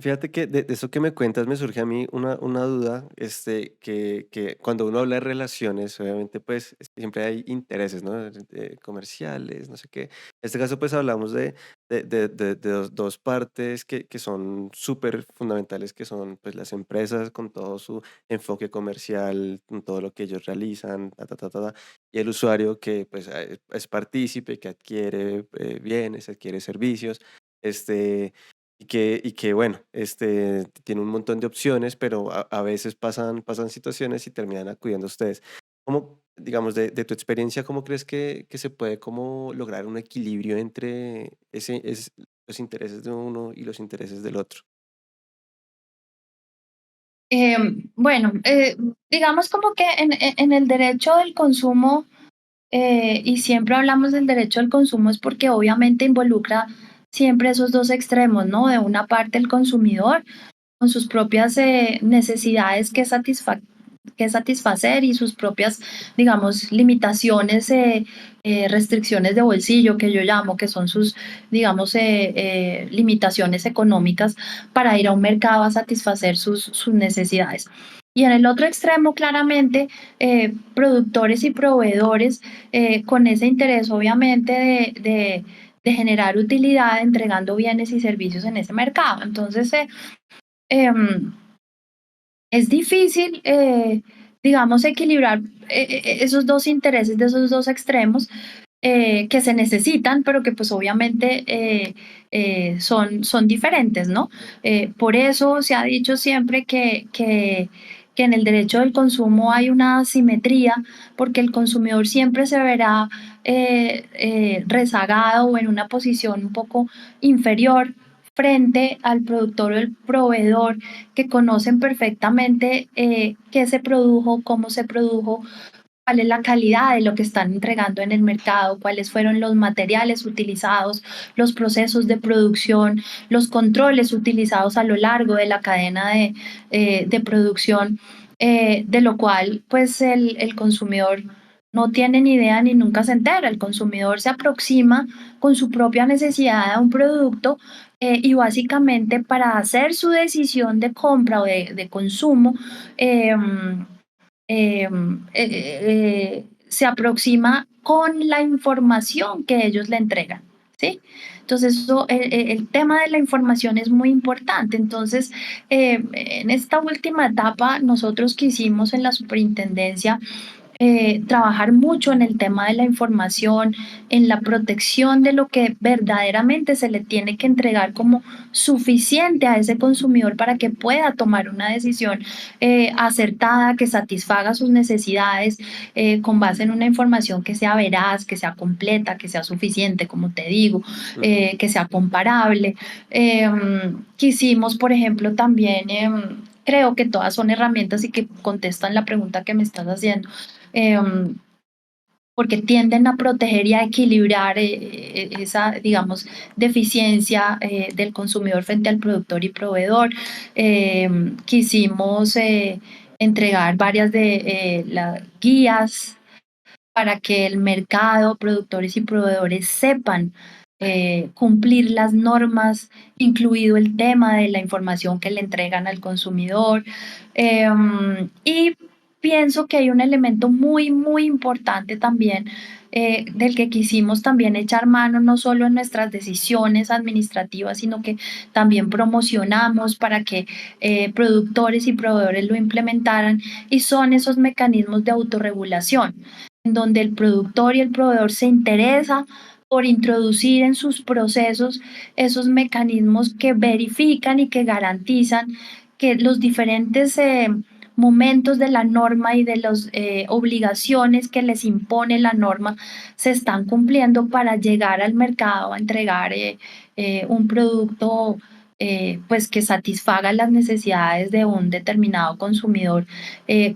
[SPEAKER 1] Fíjate que de eso que me cuentas me surge a mí una duda, que cuando uno habla de relaciones, obviamente, pues siempre hay intereses, ¿no? Comerciales, no sé qué. En este caso, pues hablamos de dos partes que son súper fundamentales, que son pues las empresas con todo su enfoque comercial, con todo lo que ellos realizan, y el usuario que pues es partícipe, que adquiere bienes, adquiere servicios. Este, y que bueno, tiene un montón de opciones, pero a veces pasan situaciones y terminan acudiendo a ustedes. ¿Cómo, digamos, de tu experiencia, cómo crees que se puede como lograr un equilibrio entre los intereses de uno y los intereses del otro?
[SPEAKER 2] Bueno, digamos como que en el derecho del consumo, y siempre hablamos del derecho al consumo es porque obviamente involucra siempre esos dos extremos, ¿no? De una parte el consumidor con sus propias necesidades que satisfacer y sus propias, digamos, limitaciones, restricciones de bolsillo, que yo llamo, que son sus, digamos, limitaciones económicas para ir a un mercado a satisfacer sus necesidades. Y en el otro extremo, claramente, productores y proveedores con ese interés, obviamente, de generar utilidad entregando bienes y servicios en ese mercado. Entonces, em, es difícil, digamos, equilibrar esos dos intereses de esos dos extremos que se necesitan, pero que pues obviamente son diferentes, ¿no? Por eso se ha dicho siempre que en el derecho del consumo hay una asimetría, porque el consumidor siempre se verá rezagado o en una posición un poco inferior frente al productor o el proveedor que conocen perfectamente qué se produjo, cómo se produjo, cuál es la calidad de lo que están entregando en el mercado, cuáles fueron los materiales utilizados, los procesos de producción, los controles utilizados a lo largo de la cadena de producción, de lo cual pues el consumidor no tiene ni idea ni nunca se entera. El consumidor se aproxima con su propia necesidad a un producto y básicamente para hacer su decisión de compra o de consumo, se aproxima con la información que ellos le entregan, ¿sí? Entonces, el tema de la información es muy importante. Entonces, en esta última etapa, nosotros quisimos en la superintendencia trabajar mucho en el tema de la información, en la protección de lo que verdaderamente se le tiene que entregar como suficiente a ese consumidor para que pueda tomar una decisión acertada, que satisfaga sus necesidades con base en una información que sea veraz, que sea completa, que sea suficiente, como te digo,
[SPEAKER 1] Ujú,
[SPEAKER 2] que sea comparable. Quisimos, por ejemplo, también... creo que todas son herramientas y que contestan la pregunta que me estás haciendo em, porque tienden a proteger y a equilibrar esa, digamos, deficiencia del consumidor frente al productor y proveedor. Quisimos entregar varias de las guías para que el mercado, productores y proveedores sepan cumplir las normas, incluido el tema de la información que le entregan al consumidor. Y pienso que hay un elemento muy, muy importante también del que quisimos también echar mano, no solo en nuestras decisiones administrativas, sino que también promocionamos para que productores y proveedores lo implementaran, y son esos mecanismos de autorregulación en donde el productor y el proveedor se interesa por introducir en sus procesos esos mecanismos que verifican y que garantizan que los diferentes momentos de la norma y de las obligaciones que les impone la norma se están cumpliendo para llegar al mercado a entregar un producto pues que satisfaga las necesidades de un determinado consumidor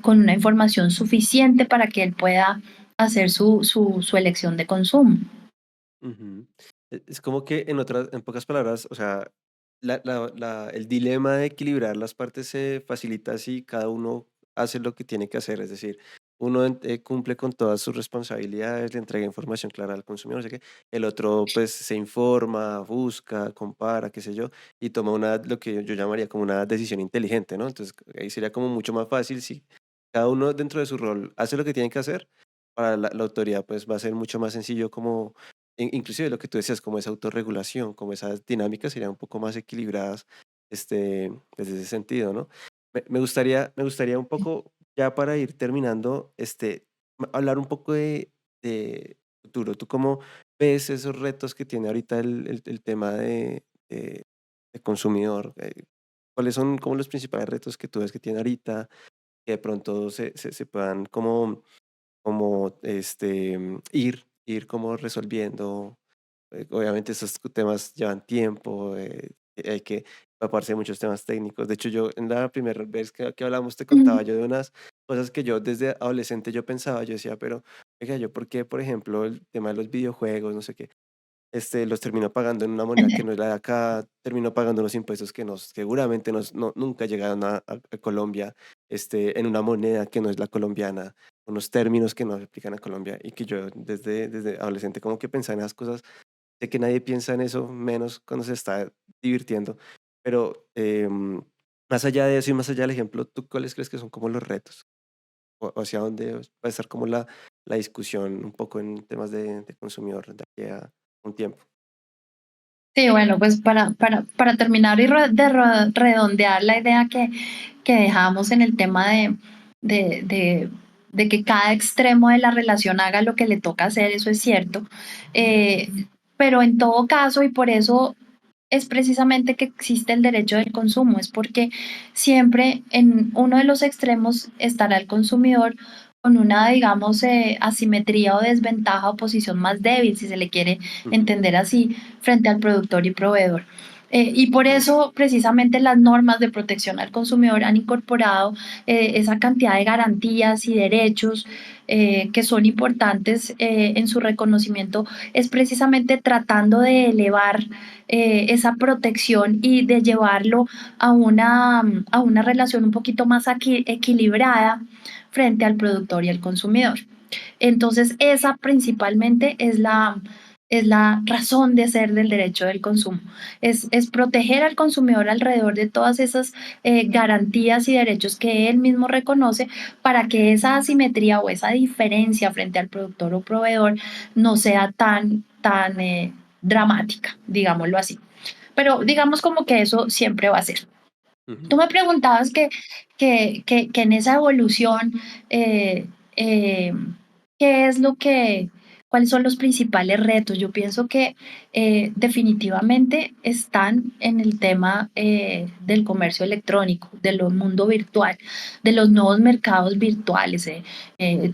[SPEAKER 2] con una información suficiente para que él pueda hacer su elección de consumo.
[SPEAKER 1] ujú. Es como que en pocas palabras, o sea, el dilema de equilibrar las partes se facilita si cada uno hace lo que tiene que hacer. Es decir, uno cumple con todas sus responsabilidades, le entrega información clara al consumidor, no sé qué. El otro, pues, se informa, busca, compara, qué sé yo, y toma lo que yo llamaría como una decisión inteligente, ¿no? Entonces, ahí sería como mucho más fácil si cada uno dentro de su rol hace lo que tiene que hacer, para la autoridad, pues, va a ser mucho más sencillo como, inclusive lo que tú decías, como esa autorregulación, como esas dinámicas serían un poco más equilibradas, desde ese sentido, ¿no? Me gustaría un poco, ya para ir terminando, hablar un poco de futuro. ¿Tú cómo ves esos retos que tiene ahorita el tema de, de consumidor? ¿Cuáles son como los principales retos que tú ves que tiene ahorita, que de pronto se puedan ir como resolviendo? Obviamente esos temas llevan tiempo, hay que empaparse de muchos temas técnicos. De hecho, yo en la primera vez que hablamos te
[SPEAKER 2] Ujú.
[SPEAKER 1] contaba yo de unas cosas que yo desde adolescente yo pensaba, yo decía, pero, oiga, ¿yo por qué, por ejemplo, el tema de los videojuegos, no sé qué, los termino pagando en una moneda que no es la de acá, termino pagando unos impuestos que seguramente nunca llegaron a Colombia, en una moneda que no es la colombiana, unos términos que no se aplican a Colombia y que yo desde adolescente como que pensaba en esas cosas. Sé que nadie piensa en eso, menos cuando se está divirtiendo, pero más allá de eso y más allá del ejemplo, ¿tú cuáles crees que son como los retos? O hacia dónde va a estar como la discusión un poco en temas de consumidor de aquí a un tiempo?
[SPEAKER 2] Sí, bueno, pues para terminar y redondear la idea que dejamos en el tema de, de, de que cada extremo de la relación haga lo que le toca hacer, eso es cierto. Eh, pero en todo caso, y por eso es precisamente que existe el derecho del consumo, es porque siempre en uno de los extremos estará el consumidor con una, digamos, asimetría o desventaja o posición más débil, si se le quiere
[SPEAKER 1] Ujú,
[SPEAKER 2] entender así, frente al productor y proveedor. Y por
[SPEAKER 1] sí,
[SPEAKER 2] eso, precisamente, las normas de protección al consumidor han incorporado esa cantidad de garantías y derechos que son importantes en su reconocimiento, es precisamente tratando de elevar esa protección y de llevarlo a una relación un poquito más equilibrada frente al productor y al consumidor. Entonces, esa principalmente es la razón de ser del derecho del consumo. Es proteger al consumidor alrededor de todas esas garantías y derechos que él mismo reconoce para que esa asimetría o esa diferencia frente al productor o proveedor no sea tan dramática, digámoslo así. Pero digamos como que eso siempre va a ser. Tú
[SPEAKER 1] ujú,
[SPEAKER 2] me preguntabas que en esa evolución, eh, eh, ¿qué es lo que, cuáles son los principales retos? Yo pienso que definitivamente están en el tema del comercio electrónico, del mundo virtual, de los nuevos mercados virtuales.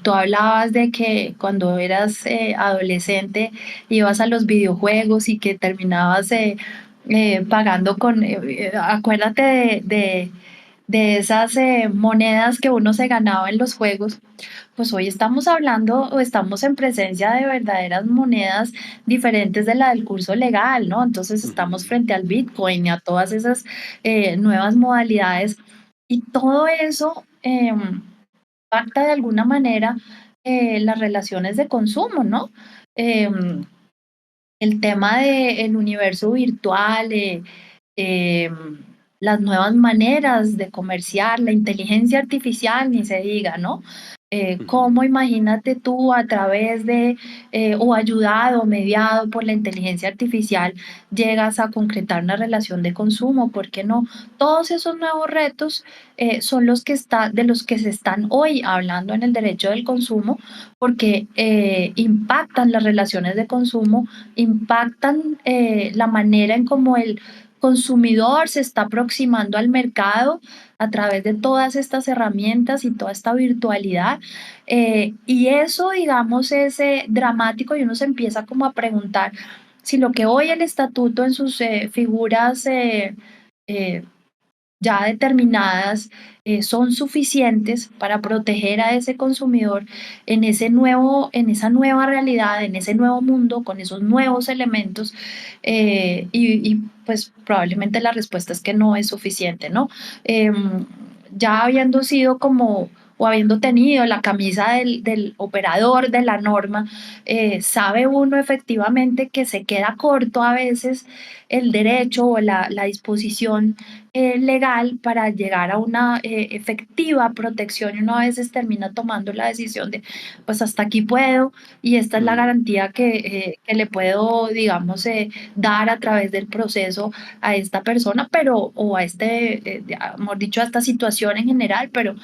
[SPEAKER 2] Tú hablabas de que cuando eras adolescente ibas a los videojuegos y que terminabas pagando con, acuérdate de esas monedas que uno se ganaba en los juegos, pues hoy estamos hablando o estamos en presencia de verdaderas monedas diferentes de la del curso legal, ¿no? Entonces estamos
[SPEAKER 1] ujú,
[SPEAKER 2] frente al Bitcoin y a todas esas nuevas modalidades y todo eso impacta de alguna manera las relaciones de consumo, ¿no? Em, el tema del universo virtual, em, las nuevas maneras de comerciar, la inteligencia artificial, ni se diga, ¿no?
[SPEAKER 1] ujú.
[SPEAKER 2] Cómo imagínate tú a través de, o ayudado, mediado por la inteligencia artificial, llegas a concretar una relación de consumo, ¿por qué no? Todos esos nuevos retos son de los que se están hoy hablando en el derecho del consumo, porque impactan las relaciones de consumo, impactan la manera en cómo el consumidor se está aproximando al mercado a través de todas estas herramientas y toda esta virtualidad. Y eso, digamos, es dramático y uno se empieza como a preguntar si lo que hoy el estatuto en sus figuras eh, ya determinadas son suficientes para proteger a ese consumidor en esa nueva realidad, en ese nuevo mundo, con esos nuevos elementos, pues probablemente la respuesta es que no es suficiente, ¿no? Em, ya habiendo sido como o habiendo tenido la camisa del operador de la norma, sabe uno efectivamente que se queda corto a veces el derecho o la disposición legal para llegar a una efectiva protección y uno a veces termina tomando la decisión de, pues hasta aquí puedo y esta es la
[SPEAKER 1] Mm,
[SPEAKER 2] garantía que le puedo, digamos, dar a través del proceso a esta persona, pero, o a mejor dicho, a esta situación en general, pero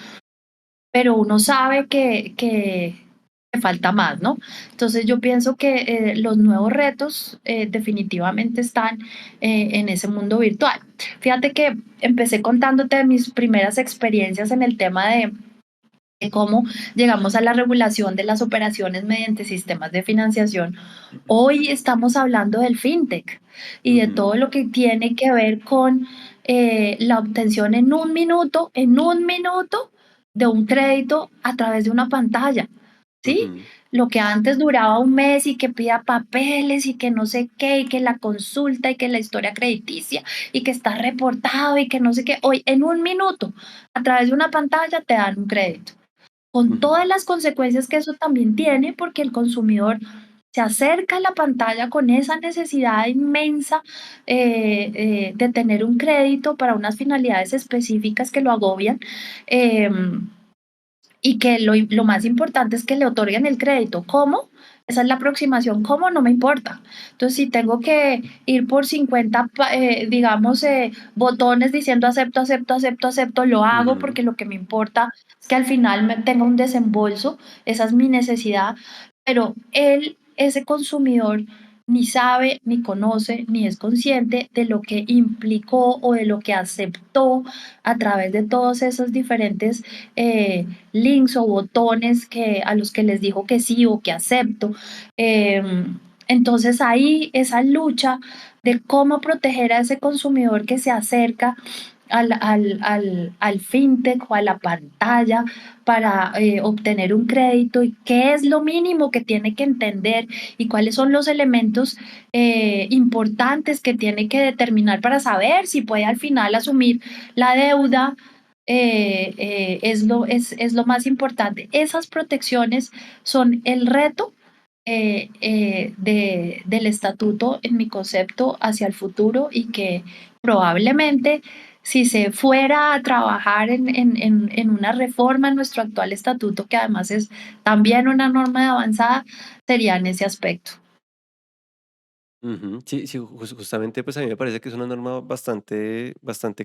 [SPEAKER 2] uno sabe que falta más, ¿no? Entonces yo pienso que los nuevos retos definitivamente están en ese mundo virtual. Fíjate que empecé contándote de mis primeras experiencias en el tema de cómo llegamos a la regulación de las operaciones mediante sistemas de financiación. Hoy estamos hablando del fintech y de
[SPEAKER 1] ujú,
[SPEAKER 2] todo lo que tiene que ver con la obtención en un minuto de un crédito a través de una pantalla, ¿sí?
[SPEAKER 1] ujú,
[SPEAKER 2] Lo que antes duraba un mes y que pida papeles y que no sé qué, y que la consulta y que la historia crediticia y que está reportado y que no sé qué, hoy en un minuto a través de una pantalla te dan un crédito con
[SPEAKER 1] ujú,
[SPEAKER 2] todas las consecuencias que eso también tiene, porque el consumidor se acerca a la pantalla con esa necesidad inmensa de tener un crédito para unas finalidades específicas que lo agobian. em, y que lo más importante es que le otorguen el crédito. ¿Cómo? Esa es la aproximación. ¿Cómo? No me importa. Entonces, si tengo que ir por 50, digamos, botones diciendo acepto, acepto, acepto, acepto, lo hago
[SPEAKER 1] ujú.
[SPEAKER 2] porque lo que me importa es que al final me tenga un desembolso. Esa es mi necesidad. Pero ese consumidor, ni sabe, ni conoce, ni es consciente de lo que implicó o de lo que aceptó a través de todos esos diferentes links o botones a los que les dijo que sí o que acepto. Entonces ahí esa lucha de cómo proteger a ese consumidor que se acerca al fintech o a la pantalla para obtener un crédito y qué es lo mínimo que tiene que entender y cuáles son los elementos importantes que tiene que determinar para saber si puede al final asumir la deuda es lo más importante. Esas protecciones son el reto del estatuto en mi concepto hacia el futuro y que probablemente si se fuera a trabajar en una reforma en nuestro actual estatuto, que además es también una norma de avanzada, sería en ese aspecto.
[SPEAKER 1] Ujú. Sí, sí, justamente, pues a mí me parece que es una norma bastante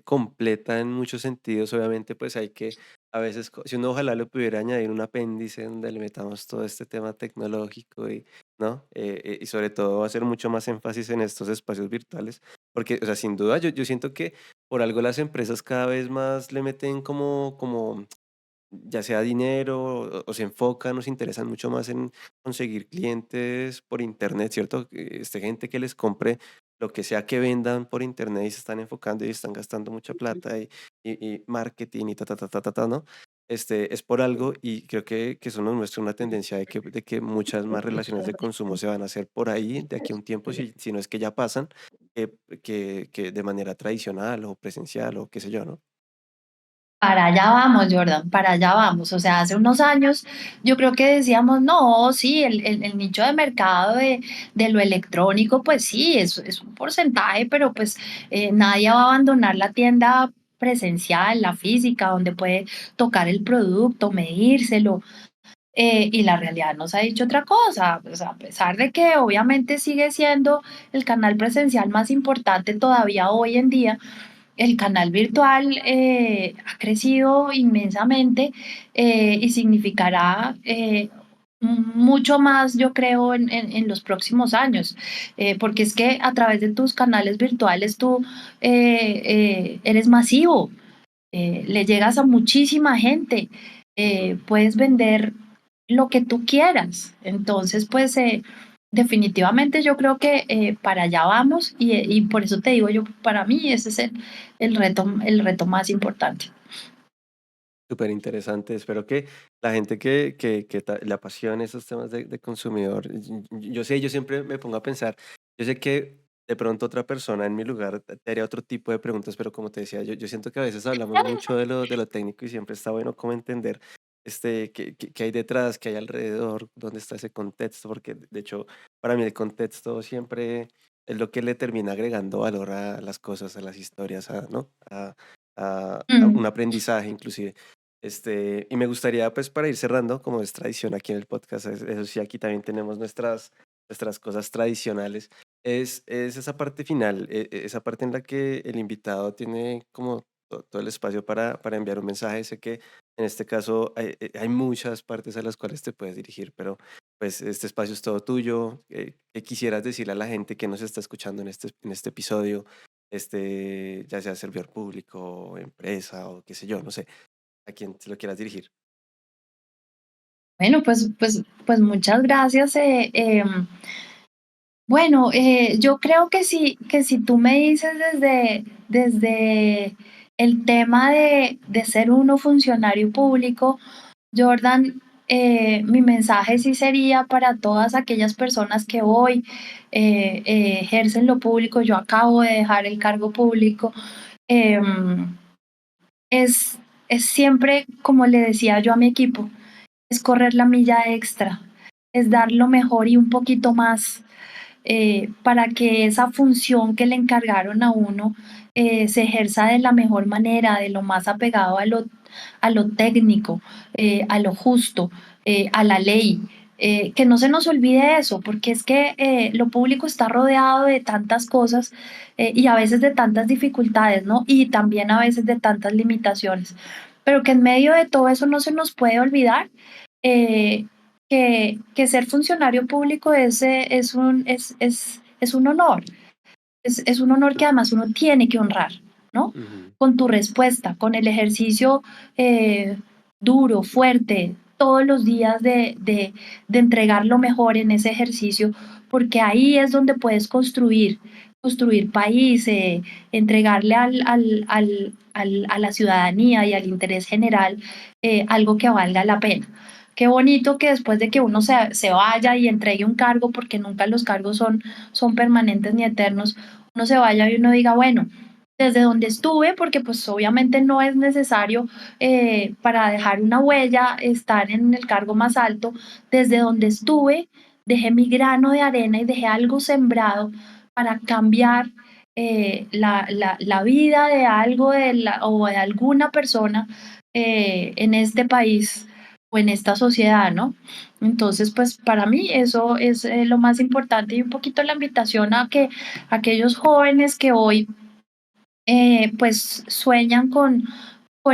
[SPEAKER 1] completa en muchos sentidos. Obviamente, pues hay que, a veces, si uno ojalá le pudiera añadir un apéndice donde le metamos todo este tema tecnológico y, ¿no? Y sobre todo hacer mucho más énfasis en estos espacios virtuales, porque, o sea, sin duda, yo siento que por algo las empresas cada vez más le meten como ya sea dinero o se enfocan o se interesan mucho más en conseguir clientes por internet, ¿cierto? Gente que les compre lo que sea que vendan por internet y se están enfocando y están gastando mucha plata y marketing y ta, ¿no? Es por algo y creo que eso nos muestra una tendencia de que muchas más relaciones de consumo se van a hacer por ahí de aquí a un tiempo, si no es que ya pasan, que de manera tradicional o presencial o qué sé yo, ¿no?
[SPEAKER 2] Para allá vamos, Jordan, para allá vamos. O sea, hace unos años yo creo que decíamos, no, sí, el nicho de mercado de lo electrónico, pues sí, es un porcentaje, pero pues nadie va a abandonar la tienda presencial, la física, donde puede tocar el producto, medírselo. Y la realidad nos ha dicho otra cosa, pues a pesar de que obviamente sigue siendo el canal presencial más importante todavía hoy en día, el canal virtual ha crecido inmensamente y significará mucho más, yo creo, en los próximos años, porque es que a través de tus canales virtuales tú eres masivo, le llegas a muchísima gente,
[SPEAKER 1] Ujú.
[SPEAKER 2] puedes vender lo que tú quieras. Entonces, pues definitivamente yo creo que para allá vamos y por eso te digo yo, para mí ese es el reto más importante.
[SPEAKER 1] Súper interesante. Espero que la gente que le apasione esos temas de consumidor, yo sé, yo siempre me pongo a pensar, yo sé que de pronto otra persona en mi lugar te haría otro tipo de preguntas, pero como te decía, yo siento que a veces hablamos mucho de lo técnico y siempre está bueno como entender. qué hay detrás, qué hay alrededor, dónde está ese contexto, porque de hecho, para mí el contexto siempre es lo que le termina agregando valor a las cosas, a las historias, ¿no? A un
[SPEAKER 2] Mm.
[SPEAKER 1] aprendizaje inclusive. Y me gustaría, pues, para ir cerrando, como es tradición aquí en el podcast, eso sí, aquí también tenemos nuestras cosas tradicionales. Es esa parte final, esa parte en la que el invitado tiene como todo el espacio para enviar un mensaje. Sé que en este caso hay muchas partes a las cuales te puedes dirigir, pero pues este espacio es todo tuyo. ¿Qué quisieras decirle a la gente que nos está escuchando en este episodio? Ya sea servidor público, empresa o qué sé yo, no sé, a quien te lo quieras dirigir.
[SPEAKER 2] Bueno, pues muchas gracias. Bueno, yo creo que si tú me dices desde el tema de ser uno funcionario público, Jordan, mi mensaje sí sería para todas aquellas personas que hoy ejercen lo público. Yo acabo de dejar el cargo público. em, es, es siempre, como le decía yo a mi equipo, es correr la milla extra, es dar lo mejor y un poquito más, para que esa función que le encargaron a uno se ejerza de la mejor manera, de lo más apegado a lo técnico, a lo justo, a la ley. Que no se nos olvide eso, porque es que lo público está rodeado de tantas cosas y a veces de tantas dificultades, ¿no? Y también a veces de tantas limitaciones. Pero que en medio de todo eso no se nos puede olvidar eh, que ser funcionario público es un honor, es un honor que además uno tiene que honrar, ¿no?
[SPEAKER 1] Ujú.
[SPEAKER 2] Con tu respuesta, con el ejercicio eh, duro, fuerte, todos los días de entregar lo mejor en ese ejercicio, porque ahí es donde puedes construir país, entregarle a la ciudadanía y al interés general algo que valga la pena. Qué bonito que después de que uno se vaya y entregue un cargo, porque nunca los cargos son permanentes ni eternos, uno se vaya y uno diga, bueno, desde donde estuve, porque pues obviamente no es necesario para dejar una huella estar en el cargo más alto, desde donde estuve, dejé mi grano de arena y dejé algo sembrado para cambiar la vida de algo o de alguna persona en este país o en esta sociedad, ¿no? Entonces, pues para mí eso es lo más importante y un poquito la invitación a que aquellos jóvenes que hoy pues sueñan con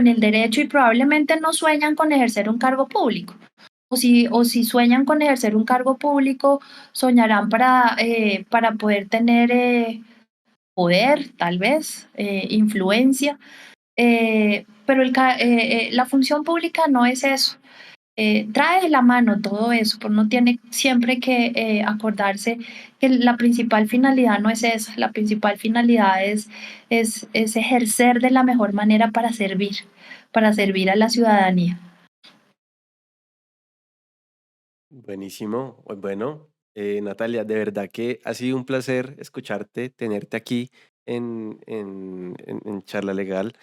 [SPEAKER 2] el derecho y probablemente no sueñan con ejercer un cargo público. O si sueñan con ejercer un cargo público, soñarán para poder tener poder, tal vez, influencia. Pero la función pública no es eso. Trae de la mano todo eso, pero uno tiene siempre que acordarse que la principal finalidad no es esa, la principal finalidad es ejercer de la mejor manera para servir a la ciudadanía.
[SPEAKER 1] Buenísimo. Bueno, Natalia, de verdad que ha sido un placer escucharte, tenerte aquí en Charla Legal.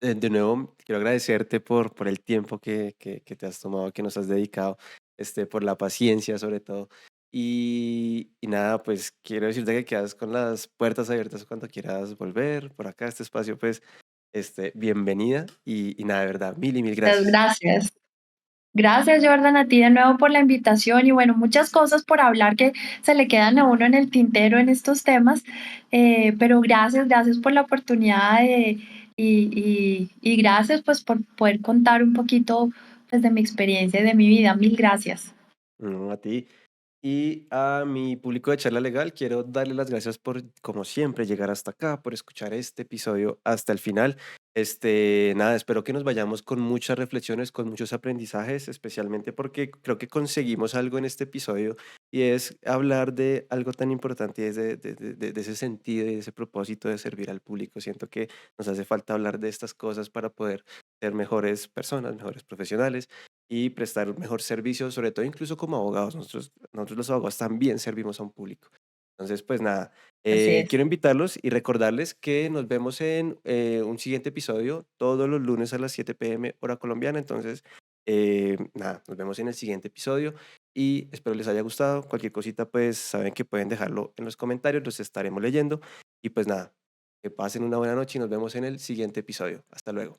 [SPEAKER 1] De nuevo, quiero agradecerte por el tiempo que te has tomado, que nos has dedicado, por la paciencia sobre todo. Y nada, pues quiero decirte que quedas con las puertas abiertas cuando quieras volver por acá a este espacio, pues, bienvenida y nada, de verdad, mil y mil
[SPEAKER 2] Muchas
[SPEAKER 1] gracias.
[SPEAKER 2] gracias. Gracias, Jordan, a ti de nuevo por la invitación y bueno, muchas cosas por hablar que se le quedan a uno en el tintero en estos temas, pero gracias por la oportunidad y gracias pues por poder contar un poquito pues de mi experiencia y de mi vida. Mil gracias.
[SPEAKER 1] No, a ti. Y a mi público de Charla Legal, quiero darle las gracias por, como siempre, llegar hasta acá, por escuchar este episodio hasta el final. Nada, espero que nos vayamos con muchas reflexiones, con muchos aprendizajes, especialmente porque creo que conseguimos algo en este episodio y es hablar de algo tan importante y es de ese sentido y de ese propósito de servir al público. Siento que nos hace falta hablar de estas cosas para poder ser mejores personas, mejores profesionales y prestar un mejor servicio, sobre todo incluso como abogados. Nosotros los abogados también servimos a un público. Entonces, pues nada,
[SPEAKER 2] Así es.
[SPEAKER 1] quiero invitarlos y recordarles que nos vemos en un siguiente episodio todos los lunes a las 7 p.m. hora colombiana. Entonces, nada, nos vemos en el siguiente episodio y espero les haya gustado. Cualquier cosita, pues saben que pueden dejarlo en los comentarios, los estaremos leyendo. Y pues nada, que pasen una buena noche y nos vemos en el siguiente episodio. Hasta luego.